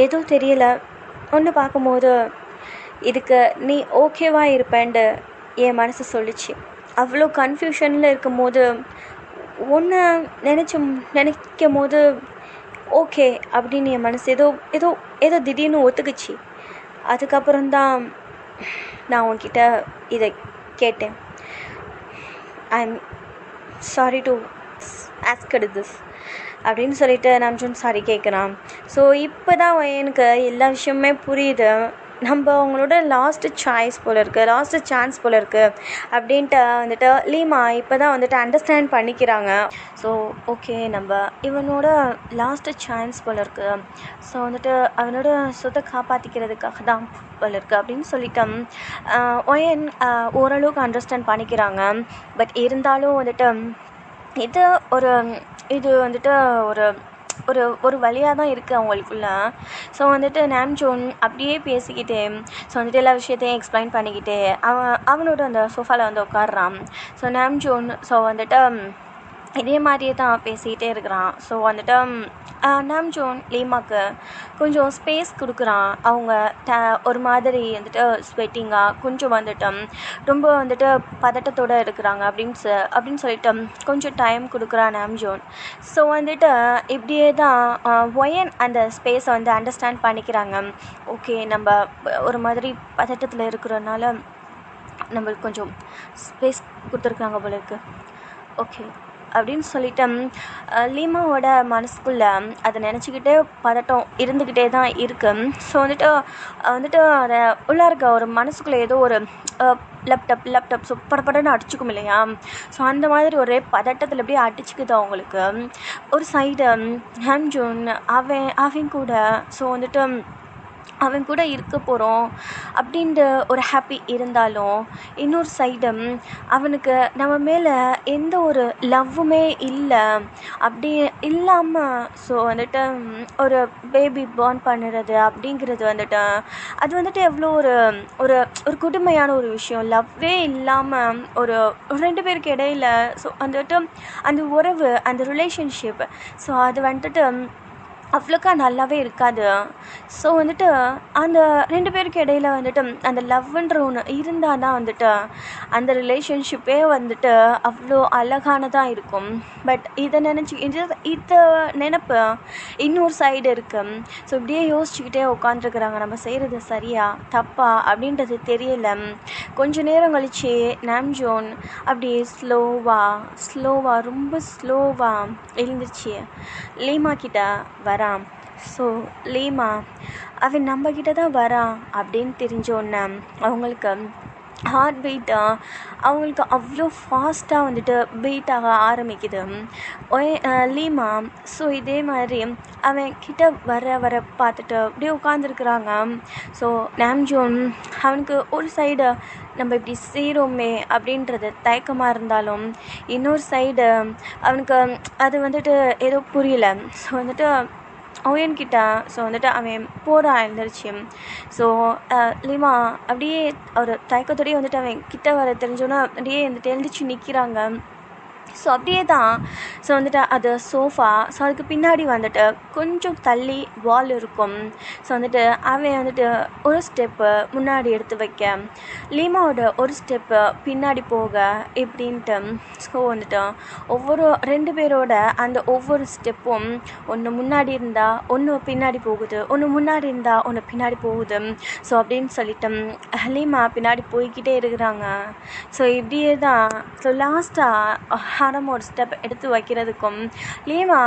Speaker 1: ஏதோ தெரியல, ஒன்று பார்க்கும்போது இதுக்கு நீ ஓகேவாக இருப்பேன்ட்டு என் மனசு சொல்லிச்சு. அவ்வளோ கன்ஃபியூஷனில் இருக்கும் போது ஒன்று நினைக்கும் போது ஓகே அப்படின்னு என் மனசு ஏதோ ஏதோ ஏதோ திடீர்னு ஒத்துக்குச்சு. அதுக்கப்புறம்தான் நான் உன்கிட்ட இதை கேட்டேன். I'm sorry to asked this அப்படின்னு சொல்லிட்டு நாம்ஜோன் சாரி கேட்குறான். ஸோ இப்போ தான் எனக்கு எல்லா விஷயமுமே புரியுது. நம்ம அவங்களோட லாஸ்ட்டு சாய்ஸ் போல் இருக்குது, லாஸ்ட்டு சான்ஸ் போல் இருக்குது அப்படின்ட்டு வந்துட்டு லீமா இப்போ தான் வந்துட்டு அண்டர்ஸ்டாண்ட் பண்ணிக்கிறாங்க. ஸோ ஓகே நம்ம இவனோட லாஸ்ட்டு சான்ஸ் போல் இருக்குது, ஸோ வந்துட்டு அவனோட சொத்தை காப்பாற்றிக்கிறதுக்காக தான் போல் இருக்குது அப்படின்னு சொல்லிட்டு ஒயன் ஓரளவுக்கு அண்டர்ஸ்டாண்ட் பண்ணிக்கிறாங்க. பட் இருந்தாலும் வந்துட்டு இது வந்துட்டு ஒரு வழியாக தான் இருக்குது அவங்களுக்குள்ள. ஸோ வந்துட்டு நாம்ஜோன் அப்படியே பேசிக்கிட்டே ஸோ வந்துட்டு எல்லா விஷயத்தையும் எக்ஸ்பிளைன் பண்ணிக்கிட்டே அவனோட அந்த சோஃபாவில் வந்து உட்காடுறான். ஸோ நாம்ஜோன் ஸோ வந்துட்டு இதே மாதிரியே தான் பேசிக்கிட்டே இருக்கிறான். ஸோ வந்துட்டு நாம்ஜோன் லீமாக்கு கொஞ்சம் ஸ்பேஸ் கொடுக்குறான். அவங்க ஒரு மாதிரி வந்துட்டு ஸ்வெட்டிங்காக கொஞ்சம் வந்துட்டு ரொம்ப வந்துட்டு பதட்டத்தோடு இருக்கிறாங்க அப்படின்னு சொல்லிட்டு கொஞ்சம் டைம் கொடுக்குறான் நாம்ஜோன். ஸோ வந்துட்டு இப்படியே தான் ஒயன் அந்த ஸ்பேஸை வந்து அண்டர்ஸ்டாண்ட் பண்ணிக்கிறாங்க. ஓகே நம்ம ஒரு மாதிரி பதட்டத்தில் இருக்கிறனால நம்மளுக்கு கொஞ்சம் ஸ்பேஸ் கொடுத்துருக்குறாங்க போல இருக்கு ஓகே அப்படின்னு சொல்லிட்டு லீமாவோட மனசுக்குள்ளே அதை நினச்சிக்கிட்டே பதட்டம் இருந்துக்கிட்டே தான் இருக்குது. ஸோ வந்துட்டு அதை உள்ளே இருக்க ஒரு மனசுக்குள்ளே ஏதோ ஒரு லேப்டாப் ஸோ படப்படன்னு அடிச்சுக்கும் இல்லையா, ஸோ அந்த மாதிரி ஒரே பதட்டத்தில் எப்படியே அடிச்சுக்குது அவங்களுக்கு. ஒரு சைடு நாம்ஜோன் அவன் கூட ஸோ வந்துட்டு அவன் கூட இருக்க போகிறோம் அப்படின்ற ஒரு ஹாப்பி இருந்தாலும் இன்னொரு சைடு அவனுக்கு நம்ம மேலே எந்த ஒரு லவ்வுமே இல்லை. அப்படி இல்லாமல் ஸோ வந்துட்டு ஒரு பேபி பார்ன் பண்ணுறது அப்படிங்கிறது வந்துட்டு அது வந்துட்டு எவ்வளோ ஒரு ஒரு ஒரு கொடுமையான ஒரு விஷயம். லவ்வே இல்லாமல் ஒரு 2 பேருக்கு இடையில ஸோ வந்துட்டு அந்த உறவு அந்த ரிலேஷன்ஷிப் ஸோ அது வந்துட்டு அவ்வளோக்கா நல்லாவே இருக்காது. ஸோ வந்துட்டு அந்த 2 பேருக்கு இடையில வந்துட்டு அந்த லவ்ன்ற ஒன்று இருந்தால் தான் வந்துட்டு அந்த ரிலேஷன்ஷிப்பே வந்துட்டு அவ்வளோ அழகானதாக இருக்கும். பட் இதை நினச்சி இதை நினப்பு இன்னொரு சைடு இருக்குது. ஸோ இப்படியே யோசிச்சுக்கிட்டே உட்காந்துருக்குறாங்க, நம்ம செய்கிறது சரியா தப்பா அப்படின்றது தெரியல. கொஞ்ச நேரம் கழிச்சு நாம்ஜோன் அப்படியே ஸ்லோவாக ரொம்ப ஸ்லோவாக எழுந்துருச்சு லீமா கிட்ட வரான். ஸோ லீமா அவன் நம்மக்கிட்ட தான் வரான் அப்படின்னு தெரிஞ்சோன்னே அவங்களுக்கு ஹார்ட் பீட்டாக அவங்களுக்கு அவ்வளோ ஃபாஸ்ட்டாக வந்துட்டு பீட் ஆக ஆரம்பிக்குது லீமா. ஸோ இதே மாதிரி அவன் கிட்ட வர பார்த்துட்டு அப்படியே உட்காந்துருக்குறாங்க. ஸோ நாம்ஜோன் அவனுக்கு ஒரு சைடு நம்ம இப்படி செய்கிறோமே அப்படின்றது தயக்கமாக இருந்தாலும், இன்னொரு சைடு அவனுக்கு அது வந்துட்டு ஏதோ புரியல. ஸோ வந்துட்டு ஓயன்கிட்ட ஸோ வந்துட்டு அவன் போகிறான் எழுந்திரிச்சு. ஸோ லீமா அப்படியே ஒரு தயக்கத்தோடையே வந்துட்டு அவன் கிட்ட வர தெரிஞ்சோன்னா அப்படியே வந்துட்டு எழுந்திரிச்சு நிற்கிறாங்க. ஸோ அப்படியே தான் ஸோ வந்துட்டு அது சோஃபா. ஸோ அதுக்கு பின்னாடி வந்துட்டு கொஞ்சம் தள்ளி வால் இருக்கும். ஸோ வந்துட்டு அவன் வந்துட்டு ஒரு ஸ்டெப்பு முன்னாடி எடுத்து வைக்க, லீமாவோட ஒரு ஸ்டெப்பு பின்னாடி போக இப்படின்ட்டு. ஸோ வந்துட்டு 2 பேரோட அந்த ஒவ்வொரு ஸ்டெப்பும் ஒன்று முன்னாடி இருந்தால் ஒன்று பின்னாடி போகுது, ஒன்று முன்னாடி இருந்தால் ஒன்று பின்னாடி போகுது. ஸோ அப்படின்னு சொல்லிட்டு லீமா பின்னாடி போய்கிட்டே இருக்கிறாங்க. ஸோ இப்படியே தான் ஸோ லாஸ்ட்டாக ஹாரம் ஒரு ஸ்டெப் எடுத்து வைக்கிறதுக்கும் லீமா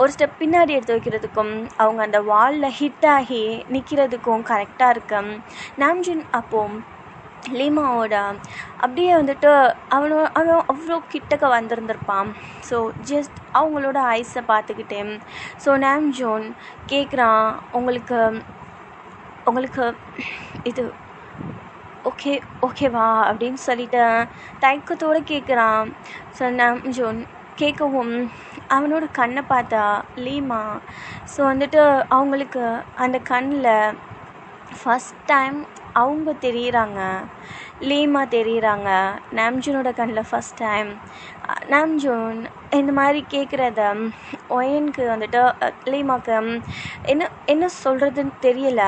Speaker 1: ஒரு ஸ்டெப் பின்னாடி எடுத்து வைக்கிறதுக்கும் அவங்க அந்த வாலில் ஹிட் ஆகி நிற்கிறதுக்கும் கரெக்டாக இருக்கு. நாம்ஜின் அப்போது லீமாவோட அப்படியே வந்துட்டு அவன் அவ்வளோ கிட்டக்க வந்திருந்திருப்பான். ஸோ ஜஸ்ட் அவங்களோட ஐஸை பார்த்துக்கிட்டே ஸோ நாம்ஜோன் கேட்குறான், உங்களுக்கு இது ஓகேவா அப்படின்னு சொல்லிட்டு தயக்கத்தோடு கேட்குறான். ஸோ நாம்ஜோன் கேட்கவும் அவனோட கண்ணை பார்த்தா லீமா. ஸோ வந்துட்டு அவங்களுக்கு அந்த கண்ணில் ஃபஸ்ட் டைம் அவங்க தெரியுறாங்க, லீமா தெரியுறாங்க. நாம்ஜூனோட கண்ணில் ஃபஸ்ட் டைம் நாம்ஜூன் இந்த மாதிரி கேட்குறத ஒயனுக்கு வந்துட்டு லீமாக்கு என்ன சொல்கிறதுன்னு தெரியல.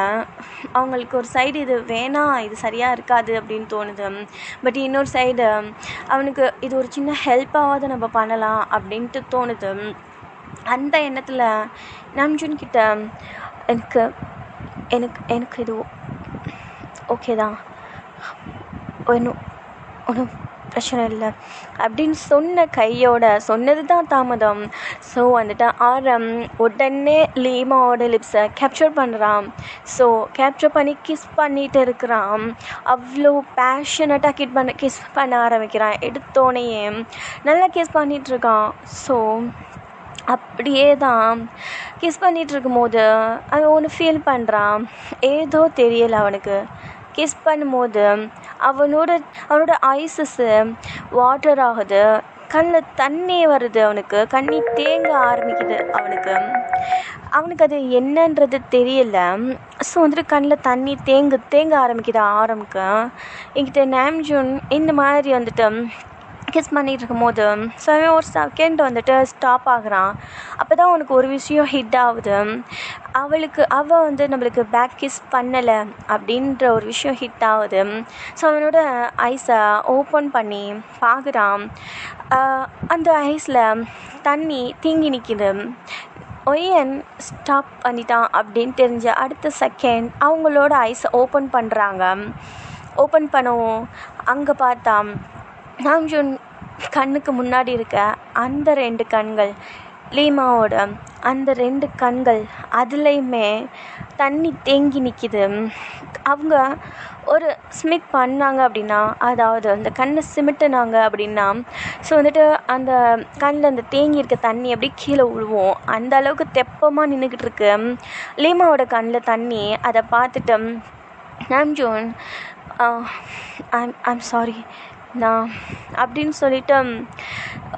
Speaker 1: அவங்களுக்கு ஒரு சைடு இது வேணாம், இது சரியாக இருக்காது அப்படின்னு தோணுது. பட் இன்னொரு சைடு அவனுக்கு இது ஒரு சின்ன ஹெல்ப்பாவது நம்ம பண்ணலாம் அப்படின்ட்டு தோணுது. அந்த எண்ணத்தில் நாம்ஜூன் கிட்ட எனக்கு இது ஓகே தான், ஒன்றும் பிரச்சனை இல்லை அப்படின்னு சொன்ன கையோட சொன்னது தான் தாமதம். ஸோ வந்துட்டு ஆரம் உடனே லீமாவோட லிப்ஸை கேப்சர் பண்ணுறான். ஸோ கேப்சர் பண்ணி கிஸ் பண்ணிகிட்டு இருக்கிறான். அவ்வளோ பேஷனட்டாக கிஸ் பண்ண ஆரம்பிக்கிறான். எடுத்தோடனேயே நல்லா கிஸ் பண்ணிகிட்ருக்கான். ஸோ அப்படியே தான் கிஸ் பண்ணிகிட்ருக்கும்போது அவன் ஒன்று ஃபீல் பண்ணுறான், ஏதோ தெரியலை அவனுக்கு. கிஸ் பண்ணும்போது அவனோட ஐஸஸ்ஸு வாட்டர் ஆகுது, கண்ணில் தண்ணி வருது, அவனுக்கு கண்ணி தேங்க ஆரம்பிக்குது. அவனுக்கு அது என்னன்றது தெரியல. ஸோ வந்துட்டு கண்ணில் தண்ணி தேங்க ஆரம்பிக்குது ஆரம்பிக்க. என்கிட்ட நாம்ஜூன் இந்த மாதிரி வந்துட்டு கிஸ் பண்ணிகிட்டு இருக்கும்போது ஸோ அவன் ஒரு செகண்ட் வந்துட்டு ஸ்டாப் ஆகுறான். அப்போ தான் அவனுக்கு ஒரு விஷயம் ஹிட் ஆகுது. அவள் வந்து நம்மளுக்கு பேக் கிஸ் பண்ணலை அப்படின்ற ஒரு விஷயம் ஹிட் ஆகுது. ஸோ அவனோட ஐஸை ஓப்பன் பண்ணி பார்க்குறான். அந்த ஐஸில் தண்ணி தேங்கி நிற்கிது. ஒயன் ஸ்டாப் பண்ணிட்டான் அப்படின்னு தெரிஞ்ச அடுத்த செகண்ட் அவங்களோட ஐஸை ஓப்பன் பண்ணுறாங்க. ஓப்பன் பண்ணவும் அங்கே பார்த்தா நாம்ஜூன் கண்ணுக்கு முன்னாடி இருக்க அந்த 2 கண்கள், லீமாவோட அந்த 2 கண்கள், அதுலேயுமே தண்ணி தேங்கி நிற்கிது. அவங்க ஒரு ஸ்மித் பண்ணாங்க அப்படின்னா, அதாவது அந்த கண்ணை சிமிட்டினாங்க அப்படின்னா, ஸோ வந்துட்டு அந்த கண்ணில் அந்த தேங்கி இருக்க தண்ணி அப்படியே கீழே விழுவோம். அந்த அளவுக்கு தெப்பமாக நின்றுக்கிட்டு இருக்கு லீமாவோட கண்ணில் தண்ணி. அதை பார்த்துட்டு நாம்ஜூன் ஐம் சாரி நான் அப்படின்னு சொல்லிட்டு,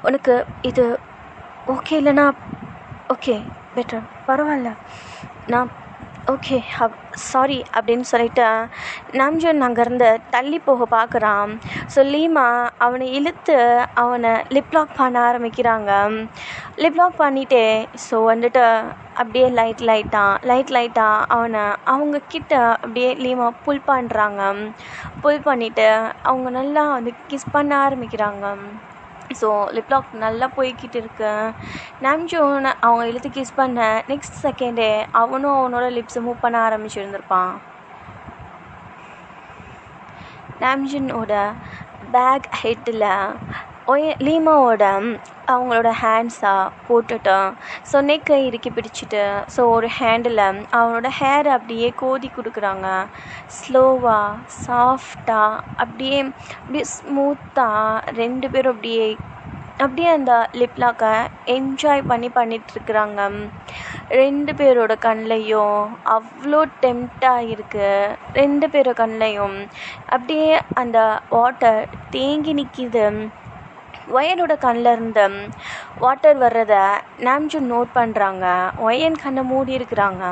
Speaker 1: உனக்கு இது ஓகே இல்லைனா ஓகே பெட்டர், பரவாயில்ல, நான் ஓகே சாரி அப்படின்னு சொல்லிட்டு நாம்ஜூன் அங்கேருந்து தள்ளி போக பார்க்குறான். ஸோ லீமா அவனை இழுத்து அவனை லிப் லாக் பண்ண ஆரம்பிக்கிறாங்க. லிப் லாக் பண்ணிட்டே ஸோ வந்துட்டு அப்படியே லைட்டாக அவனை அவங்க கிட்ட அப்படியே லீமா புல் பண்ணுறாங்க. புல் பண்ணிவிட்டு அவங்க நல்லா வந்து கிஸ் பண்ண ஆரம்பிக்கிறாங்க. ஸோ லிப் லாக் நல்லா போய்கிட்டு இருக்கு. நாம்ஜூன் அவங்க இழுத்து கிஸ் பண்ண நெக்ஸ்ட் செகண்டே அவனும் அவனோட லிப்ஸை மூவ் பண்ண ஆரம்பிச்சிருந்துருப்பான். நாம்ஜூனோட பேக் ஹெட்டில் லீமாவோட அவங்களோட ஹேண்ட்ஸாக போட்டுட்டு ஸோ நெக்கை இறுக்கி பிடிச்சிட்டு ஸோ ஒரு ஹேண்டில் அவனோட ஹேரை அப்படியே கோதி கொடுக்குறாங்க. ஸ்லோவாக சாஃப்டாக அப்படியே ஸ்மூத்தாக ரெண்டு பேரும் அப்படியே அந்த லிப் லாக்கை என்ஜாய் பண்ணிட்டுருக்குறாங்க. ரெண்டு பேரோட கண்ணையும் அவ்வளோ டெம்ப்டாக இருக்குது. ரெண்டு பேரோட கண்ணையும் அப்படியே அந்த வாட்டர் தேங்கி நிற்கிது. ஒயனோட கண்ணில் இருந்து வாட்டர் வர்றதை நாம்ஜூன் நோட் பண்ணுறாங்க. ஒயன் கண்ணை மூடி இருக்கிறாங்க.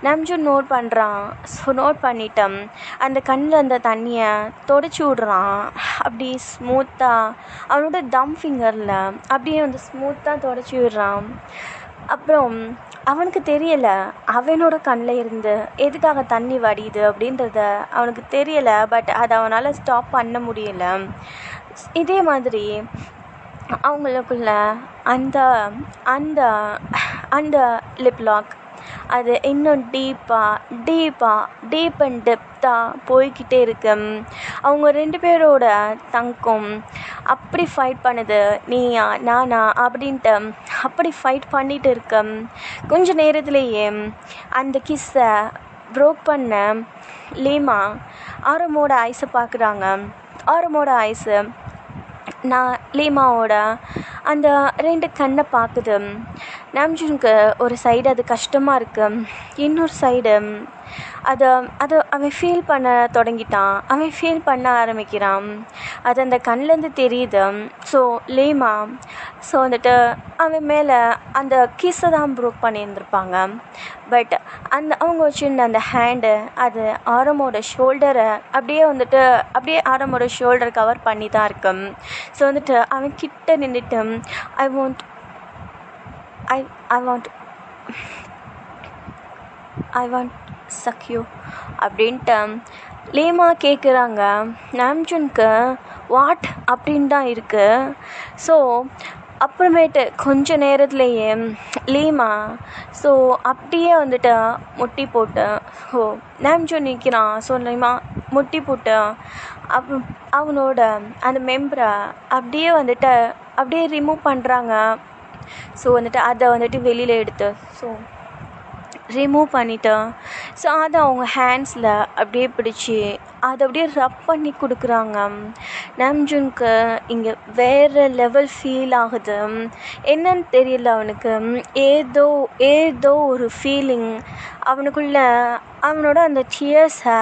Speaker 1: நாம்ஜூன் நோட் பண்ணுறான். ஸோ நோட் பண்ணிட்டோம் அந்த கண்ணில் அந்த தண்ணியை தொடச்சி விட்றான். அப்படி ஸ்மூத்தாக அவனோட தம் ஃபிங்கரில் அப்படியே வந்து ஸ்மூத்தாக தொடச்சி விடுறான். அப்புறம் அவனுக்கு தெரியலை அவனோட கண்ணில் இருந்து எதுக்காக தண்ணி வடியுது அப்படின்றத அவனுக்கு தெரியலை. பட் அதை அவனால் ஸ்டாப் பண்ண முடியலை. இதே மாதிரி அவங்களுக்குள்ள அந்த அந்த அந்த லிப் லாக் அது இன்னும் டீப் அண்ட் டெப்த்தாக போய்கிட்டே இருக்கு. அவங்க ரெண்டு பேரோட தங்கம் அப்படி ஃபைட் பண்ணுது, நீயா நானா அப்படின்ட்டு அப்படி ஃபைட் பண்ணிட்டு இருக்க. கொஞ்ச நேரத்துலேயே அந்த கிஸ்ஸை ப்ரோக் பண்ண லீமா ஆரமோட ஐஸை பார்க்குறாங்க. ஆரமோட ஐஸு நான் லீமாவோட அந்த ரெண்டு கண்ணை பார்க்குது. நாம்ஜூனுக்கு ஒரு சைடு அது கஷ்டமாக இருக்குது, இன்னொரு சைடு அதை அவன் ஃபீல் பண்ண தொடங்கிட்டான். அவன் ஃபீல் பண்ண ஆரம்பிக்கிறான். அது அந்த கண்ணிலேருந்து தெரியுது. ஸோ லீமா ஸோ வந்துட்டு அவன் மேலே அந்த கிஸ்ஸை தான் ப்ரோக் பண்ணியிருந்திருப்பாங்க. பட் அவங்க வச்சுருந்த அந்த ஹேண்டு அது ஆரமோட ஷோல்டரை அப்படியே ஆரமோட ஷோல்டரை கவர் பண்ணி தான் இருக்கு. ஸோ வந்துட்டு அவன் கிட்ட நின்றுட்டு ஐ வாண்ட் சக் யூ அப்படின்ட்டு லீமா கேட்குறாங்க. நாம்ஜூனுக்கு வாட் அப்படின்னு தான் இருக்குது. ஸோ அப்புறமேட்டு கொஞ்ச நேரத்துலேயே லீமா ஸோ அப்படியே வந்துட்டு முட்டி போட்டு நாம்ஜூன் நிற்கிறான். ஸோ லீமா முட்டி போட்டு அவனோட அந்த மெம்பரை அப்படியே ரிமூவ் பண்ணுறாங்க. ஸோ வந்துட்டு அதை வந்துட்டு வெளியில் எடுத்து ஸோ ரிமூவ் பண்ணிட்டேன். ஸோ அதை அவங்க ஹேண்ட்ஸில் அப்படியே பிடிச்சி அதை அப்படியே ரப் பண்ணி கொடுக்குறாங்க. நாம்ஜூனுக்கு இங்கே வேறு லெவல் ஃபீல் ஆகுது. என்னன்னு தெரியல அவனுக்கு. ஏதோ ஒரு ஃபீலிங் அவனுக்குள்ள அவனோட அந்த டியர்ஸை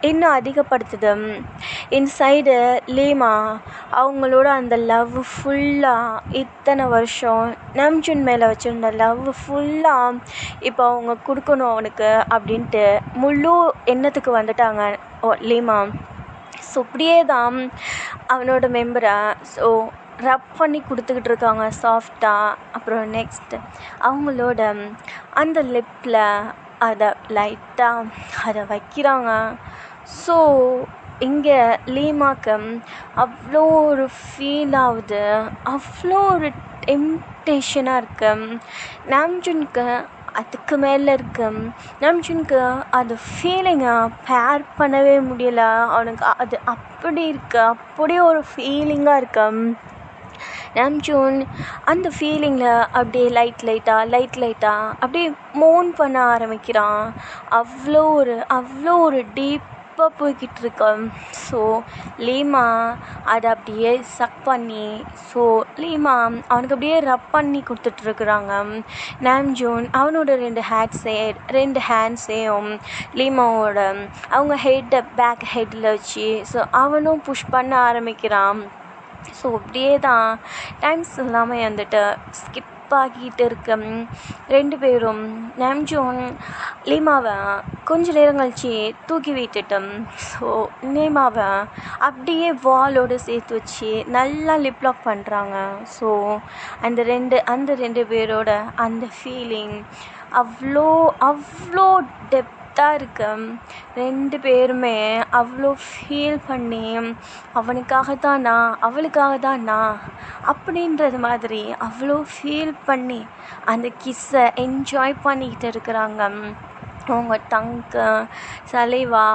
Speaker 1: இன்னும் அதிகப்படுத்துது. இன்சைடு லீமா அவங்களோட அந்த லவ் ஃபுல்லாக இத்தனை வருஷம் நாம்ஜூன் மேலே வச்சுருந்த லவ் ஃபுல்லாக இப்போ அவங்க கொடுக்கணும் அவனுக்கு அப்படின்ட்டு முழு எண்ணத்துக்கு வந்துட்டாங்க லீமா. ஸோ இப்படியே தான் அவனோட மெம்பரை ஸோ ரப் பண்ணி கொடுத்துக்கிட்டு இருக்காங்க சாஃப்டாக. அப்புறம் நெக்ஸ்ட்டு அவங்களோட அந்த லிப்பில் அதை லைட்டாக அதை வைக்கிறாங்க. ஸோ இங்கே லீமாக்கு அவ்வளோ ஒரு ஃபீல் ஆகுது, அவ்வளோ ஒரு டெம்டேஷனாக இருக்கு. நாம்ஜூனுக்கு அதுக்கு மேலே இருக்கு. நாம்ஜூனுக்கு அது ஃபீலிங்கை பேர் பண்ணவே முடியலை. அவனுக்கு அது அப்படி இருக்கு, அப்படியே ஒரு ஃபீலிங்காக இருக்கு. நாம்ஜூன் அந்த ஃபீலிங்கில் அப்படியே லைட்டாக அப்படியே மோன் பண்ண ஆரம்பிக்கிறான். அவ்வளோ ஒரு டீப்பாக போய்கிட்டு இருக்கோம். ஸோ லீமா அதை அப்படியே சக் பண்ணி ஸோ லீமா அவனுக்கு அப்படியே ரப் பண்ணி கொடுத்துட்ருக்குறாங்க. நாம்ஜூன் அவனோட ரெண்டு ஹேண்ட்ஸையும் லீமாவோட அவங்க பேக் ஹெட்டில் வச்சு ஸோ அவனும் புஷ் பண்ண ஆரம்பிக்கிறான். ஸோ அப்படியே தான் டைம்ஸ் இல்லாமல் வந்துட்டு ஸ்கிப் ஆகிட்டு இருக்க ரெண்டு பேரும் நாம்ஜூன் லீமாவை கொஞ்ச நேரம் கழிச்சு தூக்கி விட்டுட்டோம். ஸோ லீமாவை அப்படியே வாலோடு சேர்த்து வச்சு நல்லா லிப் லாக் பண்ணுறாங்க. ஸோ அந்த ரெண்டு பேரோட அந்த ஃபீலிங் அவ்வளோ அவ்வளோ டெப்த்தாக இருக்கு. ரெண்டு பேருமே அவ்வளோ ஃபீல் பண்ணி அவனுக்காக தான் நான், அவளுக்காக தான் நான் அப்படின்றது மாதிரி அவ்வளோ ஃபீல் பண்ணி அந்த கிஸ்ஸை என்ஜாய் பண்ணிக்கிட்டு இருக்கிறாங்க. அவங்க டங்கு சலைவா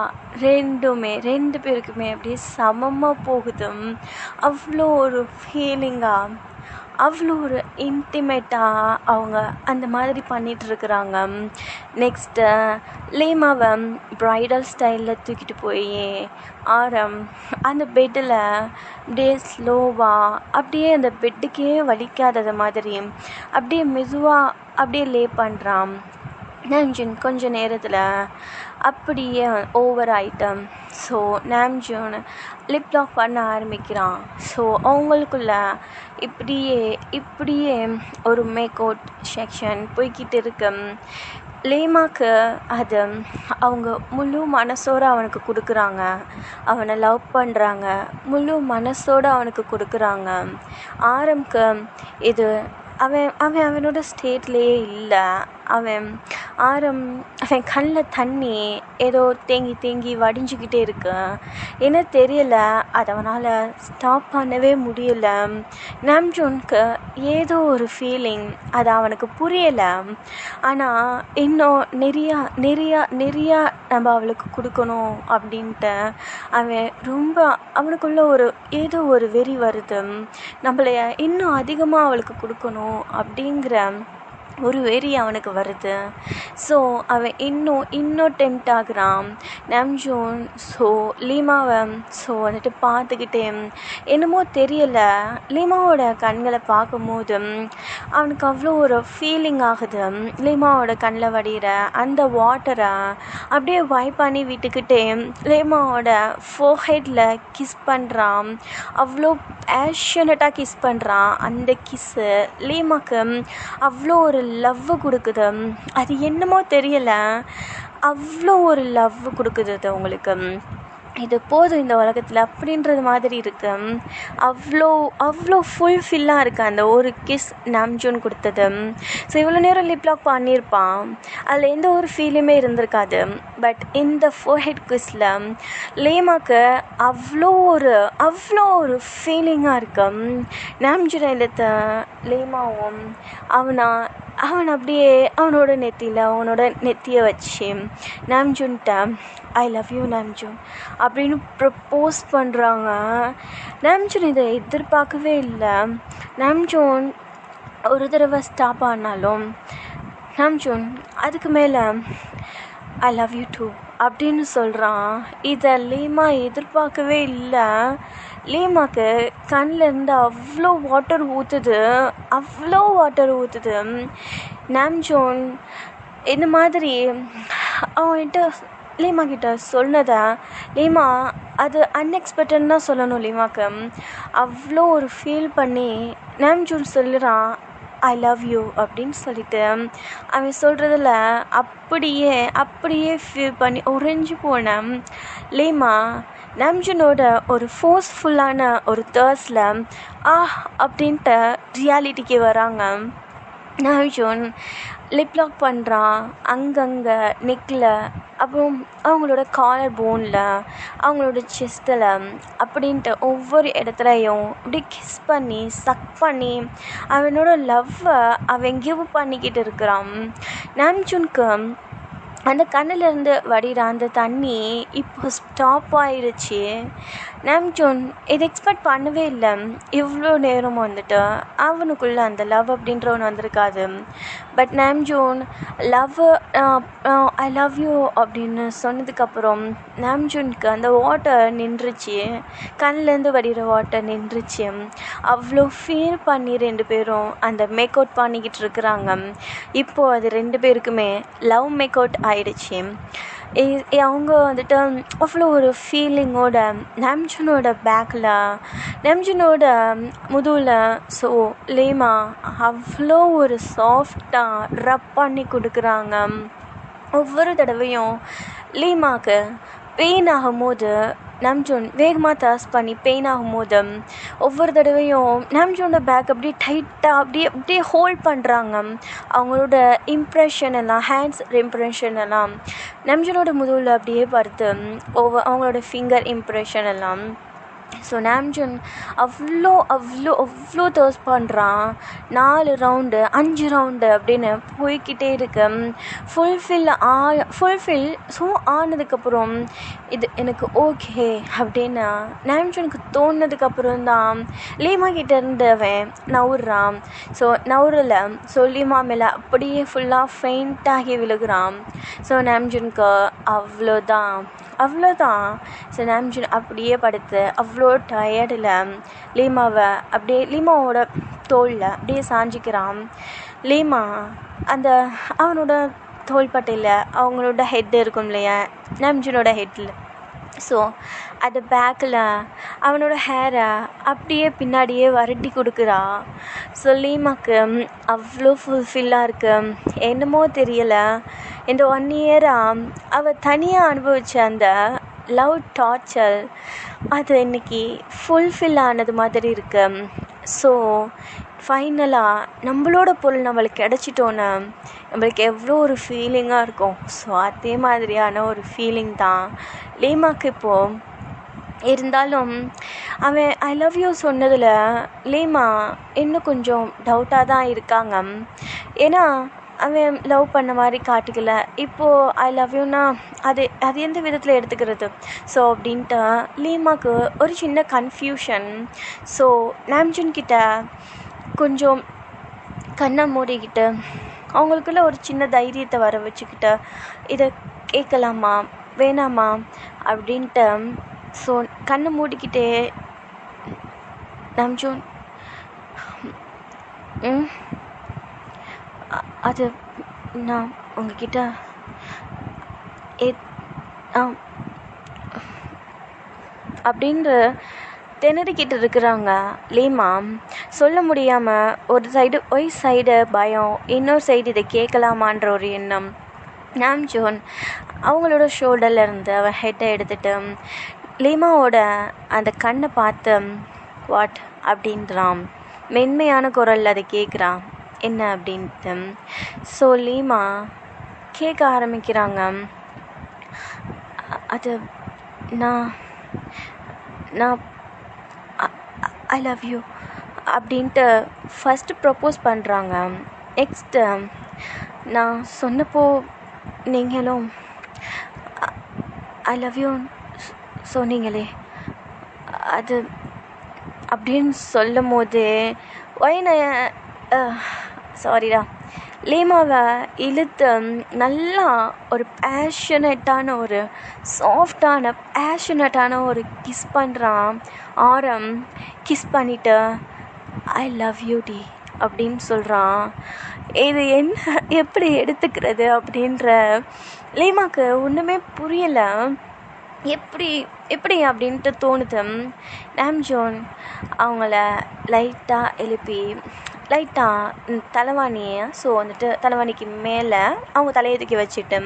Speaker 1: ரெண்டு பேருக்குமே அப்படியே சமமாக போகுது. அவ்வளோ ஒரு ஃபீலிங்காக, அவ்வளோ ஒரு இன்டிமேட்டாக அவங்க அந்த மாதிரி பண்ணிகிட்ருக்குறாங்க. நெக்ஸ்ட்டு லீமாவை ப்ரைடல் ஸ்டைலில் தூக்கிட்டு போய் அந்த பெட்டில் அப்படியே ஸ்லோவாக அப்படியே அந்த பெட்டுக்கே வலிக்காதது மாதிரி அப்படியே மெதுவாக அப்படியே லே பண்ணுறான். நாம்ஜூன் கொஞ்ச நேரத்தில் அப்படியே ஓவர் ஆயிட்டம். ஸோ நாம்ஜூன் லிப் லாக் பண்ண ஆரம்பிக்கிறான். ஸோ அவங்களுக்குள்ள இப்படியே ஒரு மேக் அவுட் செக்ஷன் போய்கிட்டு இருக்கு. லீமாக்கு அது அவங்க முழு மனசோடு அவனுக்கு கொடுக்குறாங்க, அவனை லவ் பண்ணுறாங்க, முழு மனசோடு அவனுக்கு கொடுக்குறாங்க. ஆரம்க்கு இது அவனோட ஸ்டேட்லேயே இல்லை. அவன் கண்ணில் தண்ணி ஏதோ தேங்கி வடிஞ்சிக்கிட்டே இருக்கு. என்ன தெரியல, அதை அவனால் ஸ்டாப் பண்ணவே முடியல. நாம்ஜூனுக்கு ஏதோ ஒரு ஃபீலிங், அது அவனுக்கு புரியலை. ஆனால் இன்னும் நிறையா நம்ம அவளுக்கு கொடுக்கணும் அப்படின்ட்டு அவனுக்குள்ள ஏதோ ஒரு வெறி வருது. நம்மளை இன்னும் அதிகமாக அவளுக்கு கொடுக்கணும் அப்படிங்கிற ஒரு வெறி அவனுக்கு வருது. ஸோ அவன் இன்னும் டெம்ப்ட் ஆகுறான் நாம்ஜூன். ஸோ லீமாவை வந்துட்டு பார்த்துக்கிட்டே என்னமோ தெரியலை, லீமாவோட கண்களை பார்க்கும்போது அவனுக்கு அவ்வளோ ஒரு ஃபீலிங் ஆகுது. லீமாவோட கண்ணில் வடிகிற அந்த வாட்டரை அப்படியே வைப் பண்ணி விட்டுக்கிட்டே லீமாவோட ஃபோர்ஹெட்டில் கிஸ் பண்ணுறான். அவ்வளோ பேஷனட்டாக கிஸ் பண்ணுறான். அந்த கிஸ்ஸு லீமாக்கு அவ்வளோ ஒரு லவ் கொடுக்குது. அது என்னமோ தெரியலை, அவ்வளோ ஒரு லவ் கொடுக்குது அது அவங்களுக்கு. இது போதும் இந்த உலகத்தில் அப்படின்றது மாதிரி இருக்கு. அவ்வளோ ஃபுல்ஃபில்லாக இருக்குது அந்த ஒரு கிஸ் நாம்ஜூன் கொடுத்தது. ஸோ இவ்வளோ நேரம் லிப் லாக் பண்ணியிருப்பான், அதில் எந்த ஒரு ஃபீலுமே இருந்திருக்காது. பட் இந்த ஃபோர்ஹெட் கிஸ்ஸில் லீமாக்கு அவ்வளோ ஒரு ஃபீலிங்காக இருக்கு. நாம்ஜூன் எழுத்த லீமாவும் அவன் அப்படியே அவனோட நெத்தியை வச்சு நாம்ஜூன்கிட்ட ஐ லவ் யூ நாம்ஜூன் அப்படின்னு ப்ரப்போஸ் பண்ணுறாங்க. நாம்ஜூன் இதை எதிர்பார்க்கவே இல்லை. நாம்ஜூன் ஒரு தடவை ஸ்டாப் ஆனாலும் நாம்ஜூன் அதுக்கு மேலே ஐ லவ் யூ டூ அப்படின்னு சொல்கிறான். இதை லீமா எதிர்பார்க்கவே இல்லை. லீமாக்கு கண்ணிலேருந்து அவ்வளோ வாட்டர் ஊற்றுது. நாம்ஜூன் இந்த மாதிரி அவன்கிட்ட லீமா கிட்ட சொன்னதை லீமா அது அன்எக்ஸ்பெக்டட்னு தான் சொல்லணும். லீமாக்கு அவ்வளோ ஒரு ஃபீல் பண்ணி நாம்ஜூன் சொல்லுறான் ஐ லவ் யூ அப்படின்னு சொல்லிட்டு அவன் சொல்கிறதில் அப்படியே ஃபீல் பண்ணி உறைஞ்சி போன லீமா நாம்ஜூனோட ஒரு ஃபோர்ஸ்ஃபுல்லான ஒரு தேர்ஸ்டில் அப்படின்ட்டு ரியாலிட்டிக்கு வராங்க. நாம்ஜூன் லிப் லாக் பண்ணுறான் அங்கங்கே நெக்கில், அப்புறம் அவங்களோட காலர் போனில், அவங்களோட செஸ்ட்டில் அப்படின்ட்டு ஒவ்வொரு இடத்துலையும் அப்படி கிஸ் பண்ணி சக் பண்ணி அவனோட லவ்வை அவன் கிவ் பண்ணிக்கிட்டு இருக்கிறான். நாம்ஜூனுக்கு அந்த கண்ணிலேருந்து வடிகிற அந்த தண்ணி இப்போ ஸ்டாப் ஆயிடுச்சு. நாம்ஜூன் இதை எக்ஸ்பெக்ட் பண்ணவே இல்லை. இவ்வளோ நேரம் வந்துட்டு அவனுக்குள்ளே அந்த லவ் அப்படின்ற ஒன்று வந்திருக்காது. பட் நாம்ஜூன் ஐ லவ் யூ அப்படின்னு சொன்னதுக்கப்புறம் நாம்ஜூனுக்கு அந்த வாட்டர் நின்றுச்சு, கண்ணிலேருந்து வடிகிற வாட்டர் நின்றுச்சு. அவ்வளோ ஃபீல் பண்ணி ரெண்டு பேரும் அந்த மேக் அவுட் பண்ணிக்கிட்டு இருக்கிறாங்க. இப்போது அது ரெண்டு பேருக்குமே லவ் மேக் அவுட் ஆயிடுச்சு. அவங்க வந்துட்டு அவ்வளோ ஒரு ஃபீலிங்கோட நாம்ஜூனோட பேக்கில் நாம்ஜூனோட முதுகில் ஸோ லீமா அவ்வளோ ஒரு சாஃப்டாக ரப் பண்ணி கொடுக்குறாங்க. ஒவ்வொரு தடவையும் லீமாவுக்கு பெயின் ஆகும்போது நாம்ஜூன் வேகமாக தர்ஸ் பண்ணி பெயின் ஆகும்போது ஒவ்வொரு தடவையும் நாம்ஜூனோட பேக் அப்படியே டைட்டாக அப்படியே ஹோல்ட் பண்ணுறாங்க. அவங்களோட இம்ப்ரெஷன் எல்லாம் ஹேண்ட்ஸ் இம்ப்ரெஷன் எல்லாம் நாம்ஜூனோட முதுகில் அப்படியே படுத்து அவங்களோட ஃபிங்கர் இம்ப்ரெஷன் எல்லாம். ஸோ நாம்ஜூன் அவ்வளோ அவ்வளோ அவ்வளோ தர்ஸ் பண்ணுறான். 4 ரவுண்டு 5 ரவுண்டு அப்படின்னு போய்கிட்டே இருக்கு. ஃபுல்ஃபில் ஸோ ஆனதுக்கப்புறம் இது எனக்கு ஓகே அப்படின்னு நாம்ஜூனுக்கு தோணுனதுக்கப்புறம் தான் லீமா கிட்டே இருந்தவன் நவுறான். ஸோ நவுரில் ஸோ லீமா மேலே அப்படியே ஃபுல்லாக ஃபெயிண்டாகி விழுகிறான். ஸோ நாம்ஜூனுக்கு அவ்வளோதான். ஸோ நாம்ஜூன் அப்படியே படுத்து அவ்வளோ டயர்டில் லீமாவோட தோளில் அப்படியே சாஞ்சிக்கிறான். லீமா அந்த அவனோட தோள்பட்டையில் அவங்களோட ஹெட் இருக்கும் இல்லையா நாம்ஜூனோட ஹெட்டில், ஸோ அது பேக்கில் அவனோட ஹேரை அப்படியே பின்னாடியே வரட்டி கொடுக்குறா. ஸோ லீமாக்கு அவ்வளோ ஃபுல்ஃபில்லாக இருக்கு. என்னமோ தெரியலை, இந்த 1 இயராக அவள் தனியாக அனுபவித்த அந்த லவ் டார்ச்சர் அது இன்றைக்கி ஃபுல்ஃபில் ஆனது மாதிரி இருக்கு. ஸோ ஃபைனலாக நம்மளோட பொருள் நம்மளுக்கு கிடச்சிட்டோன்னு நம்மளுக்கு எவ்வளோ ஒரு ஃபீலிங்காக இருக்கும். ஸோ அதே மாதிரியான ஒரு ஃபீலிங் தான் லீமாக்கு இப்போது. இருந்தாலும் அவன் ஐ லவ் யூ சொன்னதில் லீமா இன்னும் கொஞ்சம் டவுட்டாக தான் இருக்காங்க. ஏன்னா அவன் லவ் பண்ண மாதிரி காட்டிக்கல. இப்போது ஐ லவ் யூன்னா அது எந்த விதத்தில் எடுத்துக்கிறது ஸோ அப்படின்ட்டு லீமாக்கு ஒரு சின்ன கன்ஃபியூஷன். ஸோ நாம்ஜூன் கிட்ட கொஞ்சம் கண்ணை மூடிக்கிட்டு அவங்களுக்குள்ள ஒரு சின்ன தைரியத்தை வர வச்சுக்கிட்டு இதை கேட்கலாமா வேணாமா அப்படின்ட்டு ஸோ கண்ணை மூடிக்கிட்டே நாம்ஜூன் அது நான் உங்ககிட்ட அப்படின்ற திணறிக்கிட்டு இருக்கிறாங்க லீமா. சொல்ல முடியாமல் ஒரு சைடு பயம், இன்னொரு சைடு இதை கேட்கலாமான்ற ஒரு எண்ணம். நாம்ஜூன் அவங்களோட ஷோல்டரில் இருந்து அவன் ஹெட்டை எடுத்துகிட்டு லீமாவோட அந்த கண்ணை பார்த்து வாட் அப்படின்றான். மென்மையான குரலில் அதை கேட்குறான் என்ன அப்படின்ட்டு. ஸோ லீமா கேட்க ஆரம்பிக்கிறாங்க. அது நான் ஐ லவ் யூ அப்படின்ட்டு ஃபஸ்ட்டு ப்ரப்போஸ் பண்ணுறாங்க. நெக்ஸ்ட்டு நான் சொன்னப்போ நீங்களும் ஐ லவ் யூ சொன்னீங்களே அது அப்படின்னு சொல்லும் போது சாரிடா லீமாவை இழுத்து நல்லா ஒரு பேஷனட்டான ஒரு சாஃப்டான ஒரு கிஸ் பண்ணுறான். ஆரம் கிஸ் பண்ணிவிட்டு ஐ லவ் யூ டி அப்படின்னு சொல்கிறான். இது என்ன எப்படி எடுத்துக்கிறது அப்படின்ற லீமாக்கு ஒன்றுமே புரியலை. எப்படி அப்படின்ட்டு தோணுது. நாம்ஜூன் அவங்கள லைட்டாக எழுப்பி தலைவாணியை ஸோ வந்துட்டு தலைவாணிக்கு மேலே அவங்க தலையை தூக்கி வச்சுட்டு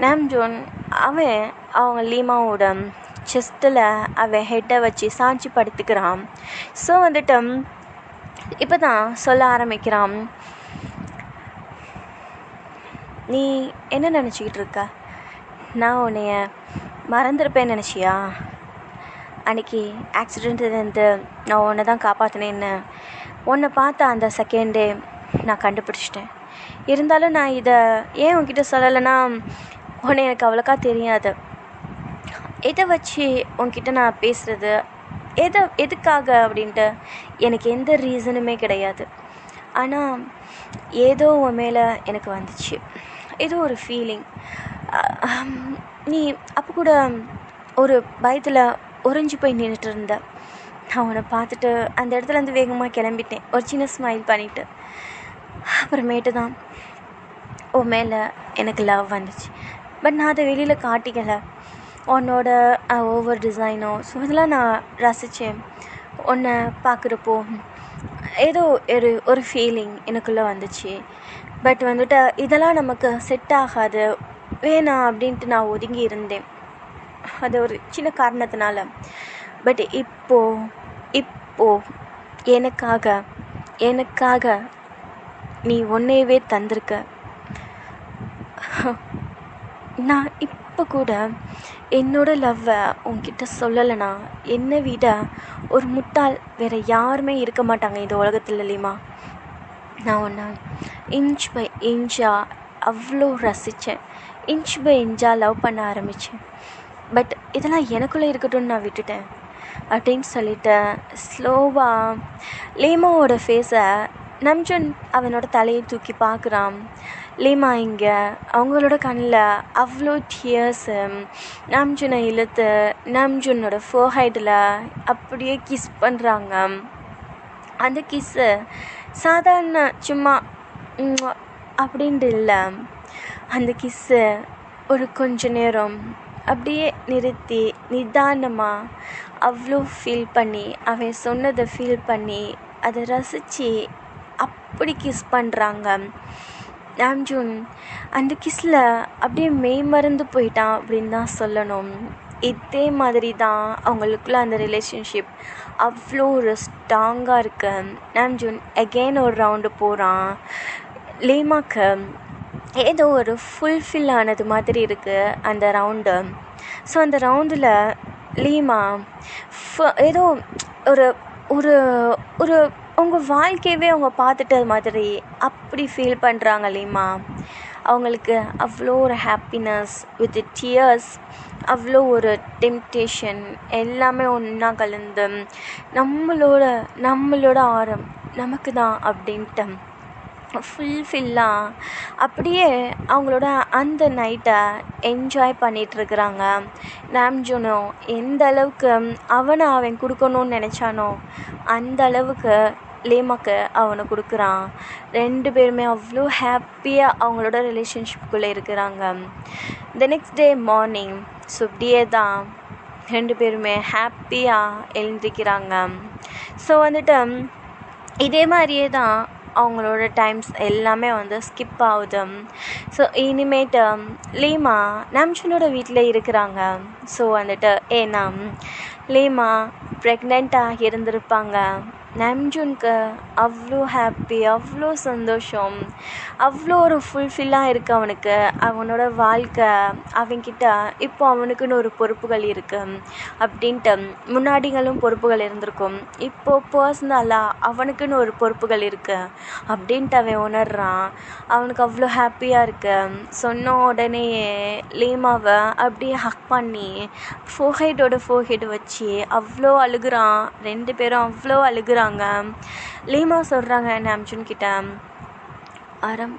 Speaker 1: நாம்ஜூன் அவங்க லீமாவோட செஸ்ட்டில் அவன் ஹெட்டை வச்சு சாஞ்சி படுத்துக்கிறான். ஸோ வந்துட்டு இப்போ தான் சொல்ல ஆரம்பிக்கிறான். நீ என்ன நினச்சிக்கிட்டு இருக்க? நான் உன்னைய மறந்துருப்பேன்னு நினச்சியா? அன்றைக்கி ஆக்சிடெண்ட்லேருந்து நான் உன்னை தான் காப்பாற்றினேன்னு உன்னை பார்த்த அந்த செகண்டே நான் கண்டுபிடிச்சிட்டேன். இருந்தாலும் நான் இதை ஏன் உன்கிட்ட சொல்லலைன்னா உன்னை எனக்கு அவ்வளோக்கா தெரியாது. எதை வச்சு உன்கிட்ட நான் பேசுகிறது எதுக்காக அப்படின்ட்டு எனக்கு எந்த ரீசனுமே கிடையாது. ஆனால் ஏதோ உன் மேலே எனக்கு வந்துச்சு, ஏதோ ஒரு ஃபீலிங். நீ அப்போ கூட ஒரு பயத்தில் உறைஞ்சி போய் நின்றுட்டு இருந்த. நான் உன்னை பார்த்துட்டு அந்த இடத்துலேருந்து வேகமாக கிளம்பிட்டேன், ஒரு சின்ன ஸ்மைல் பண்ணிவிட்டு. அப்புறமேட்டு தான் உன் மேலே எனக்கு லவ் வந்துச்சு. பட் நான் அதை வெளியில் காட்டிக்கலை. உன்னோட ஓவர் டிசைனோ ஸோ இதெல்லாம் நான் ரசித்தேன். உன்னை பார்க்குறப்போ ஏதோ ஒரு ஃபீலிங் எனக்குள்ளே வந்துச்சு. பட் வந்துட்டு இதெல்லாம் நமக்கு செட் ஆகாது, வேணாம் அப்படின்ட்டு நான் ஒதுங்கி இருந்தேன், அது ஒரு சின்ன காரணத்தினால. பட் இப்போது எனக்காக நீ உன்னையவே தந்திருக்க. நான் இப்போ கூட என்னோடய லவ்வை உன்கிட்ட சொல்லலைனா என்னை விட ஒரு முட்டாள் வேறு யாருமே இருக்க மாட்டாங்க இந்த உலகத்தில் இல்லையுமா. நான் உன்னை இன்ச் பை இன்ச்சாக அவ்வளோ ரசித்தேன், இன்ச் பை இன்ச்சாக லவ் பண்ண ஆரம்பித்தேன். பட் இதெல்லாம் எனக்குள்ளே இருக்கட்டும்னு நான் விட்டுட்டேன் அப்படின்னு சொல்லிட்டு ஸ்லோவாக லீமாவோட ஃபேஸை நம்ஜுன் அவனோட தலையை தூக்கி பார்க்குறான். லீமா இங்கே அவங்களோட கண்ணில் அவ்வளோ டியர்ஸு. நம்ஜுனை இழுத்து நம்ஜுனோட ஃபோர்ஹைடில் அப்படியே கிஸ் பண்ணுறாங்க. அந்த கிஸ்ஸு சாதாரண சும்மா அப்படின்ட்டு இல்லை, அந்த கிஸ்ஸு ஒரு கொஞ்ச நேரம் அப்படியே நிறுத்தி நிதானமாக அவ்வளோ ஃபீல் பண்ணி அவன் சொன்னதை ஃபீல் பண்ணி அதை ரசித்து அப்படி கிஸ் பண்ணுறாங்க. நாம்ஜூன் அந்த கிஸ்ஸில் அப்படியே மெய் மறந்து போயிட்டான் அப்படின்னு தான் சொல்லணும். இதே மாதிரி தான் அவங்களுக்குள்ள அந்த ரிலேஷன்ஷிப் அவ்வளோ ஒரு ஸ்ட்ராங்காக இருக்கு. நாம்ஜூன் அகெயின் ஒரு ரவுண்டு போகிறான். லீமாக்கு ஏதோ ஒரு ஃபுல்ஃபில் ஆனது மாதிரி இருக்குது அந்த ரவுண்டு. ஸோ அந்த ரவுண்டில் லீமா ஏதோ ஒரு ஒரு ஒரு அவங்க வாழ்க்கையவே அவங்க பார்த்துட்டது மாதிரி அப்படி ஃபீல் பண்ணுறாங்க லீமா. அவங்களுக்கு அவ்வளோ ஒரு ஹாப்பினஸ் வித் டியர்ஸ், அவ்வளோ ஒரு டெம்டேஷன் எல்லாமே ஒன்றா கலந்து நம்மளோட ஆரம் நமக்கு தான் அப்படின்ட்டு ஃபுல்ஃபில்லாக அப்படியே அவங்களோட அந்த நைட்டை என்ஜாய் பண்ணிகிட்ருக்குறாங்க. நாம்ஜூனும் எந்த அளவுக்கு அவன் கொடுக்கணும்னு நினச்சானோ அந்த அளவுக்கு லீமாக்கு அவனை கொடுக்குறான். 2 பேருமே அவ்வளோ ஹாப்பியாக அவங்களோட ரிலேஷன்ஷிப்புக்குள்ளே இருக்கிறாங்க. The next day morning so இப்படியே தான் 2 பேருமே ஹாப்பியாக எழுந்திரிக்கிறாங்க. ஸோ வந்துட்டு இதே மாதிரியே தான் அவங்களோட டைம்ஸ் எல்லாமே ஸ்கிப் ஆகுது. ஸோ இனிமேட்டு லீமா நாம்ஜூனோட வீட்டில் இருக்கிறாங்க. ஸோ வந்துட்டு ஏன்னா லீமா ப்ரெக்னெண்ட்டாக இருந்திருப்பாங்க. நாம்ஜூனுக்கு அவ்வளோ ஹாப்பி, அவ்வளோ சந்தோஷம், அவ்வளோ ஒரு ஃபுல்ஃபில்லாக இருக்குது அவனுக்கு. அவனோட வாழ்க்கை அவன்கிட்ட இப்போ அவனுக்குன்னு ஒரு பொறுப்புகள் இருக்குது அப்படின்ட்டு. முன்னாடிகளும் பொறுப்புகள் இருந்திருக்கும், இப்போது பர்சனலாக அவனுக்குன்னு ஒரு பொறுப்புகள் இருக்குது அப்படின்ட்டு அவன் உணர்றான். அவனுக்கு அவ்வளோ ஹாப்பியாக இருக்கு. சொன்ன உடனேயே லீமாவை அப்படியே ஹக் பண்ணி ஃபோர்ஹெட் வச்சு அவ்வளோ அழுகுறான். 2 பேரும் அவ்வளோ அழுகுறாங்க. லீமா சொல்கிறாங்க நாம்ஜூன் கிட்ட, ஆரம்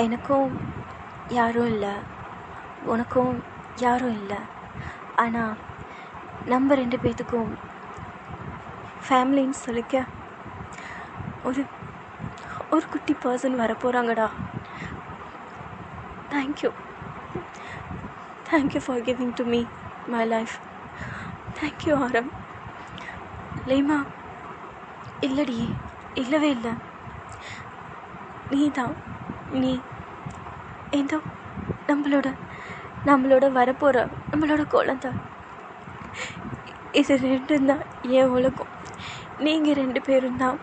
Speaker 1: எனக்கும் யாரும் இல்லை, உனக்கும் யாரும் இல்லை, ஆனால் நம்ம 2 பேர்த்துக்கும் ஃபேமிலின்னு சொல்லிக்க ஒரு குட்டி பர்சன் வரப்போகிறாங்கடா. Thank you for giving to me my life. Thank you ஆரம். லீமா இல்லடி, இல்லவே இல்லை, நீ ஏதோ நம்மளோட வரப்போகிற நம்மளோட குழந்தை. இது 2 தான் என் உலகம். நீங்கள் 2 பேரும் தான்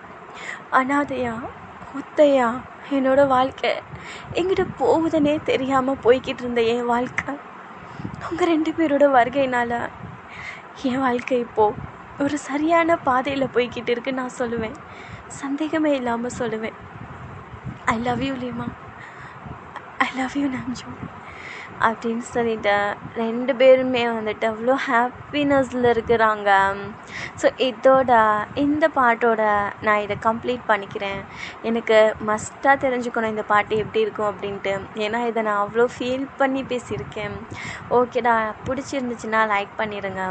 Speaker 1: அனாதையா ஒத்தையா என்னோட வாழ்க்கை எங்கிட்ட போகுதுன்னே தெரியாமல் போய்கிட்டு இருந்த என் வாழ்க்கை உங்கள் 2 பேரோட வருகையினால் என் வாழ்க்கை இப்போது ஒரு சரியான பாதையில் போய்கிட்டு இருக்குன்னு நான் சொல்லுவேன், சந்தேகமே இல்லாமல் சொல்லுவேன். I love you Leema, I love you Namjoon அப்படின்னு சொல்லிட்டு 2 பேருமே அவ்வளோ ஹாப்பினஸில் இருக்கிறாங்க. ஸோ இந்த பாட்டோட நான் இதை கம்ப்ளீட் பண்ணிக்கிறேன். எனக்கு மஸ்ட்டாக தெரிஞ்சுக்கணும் இந்த பாட்டு எப்படி இருக்கும் அப்படின்ட்டு, ஏன்னா இதை நான் அவ்வளோ ஃபீல் பண்ணி பேசியிருக்கேன். ஓகேடா, பிடிச்சிருந்துச்சுன்னா லைக் பண்ணிடுங்க.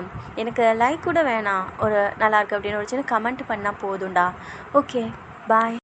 Speaker 1: எனக்கு லைக் கூட வேணாம், ஒரு நல்லாயிருக்கு அப்படின்னு ஒரு சின்ன கமெண்ட் பண்ணால் போதும்டா. ஓகே, பாய்.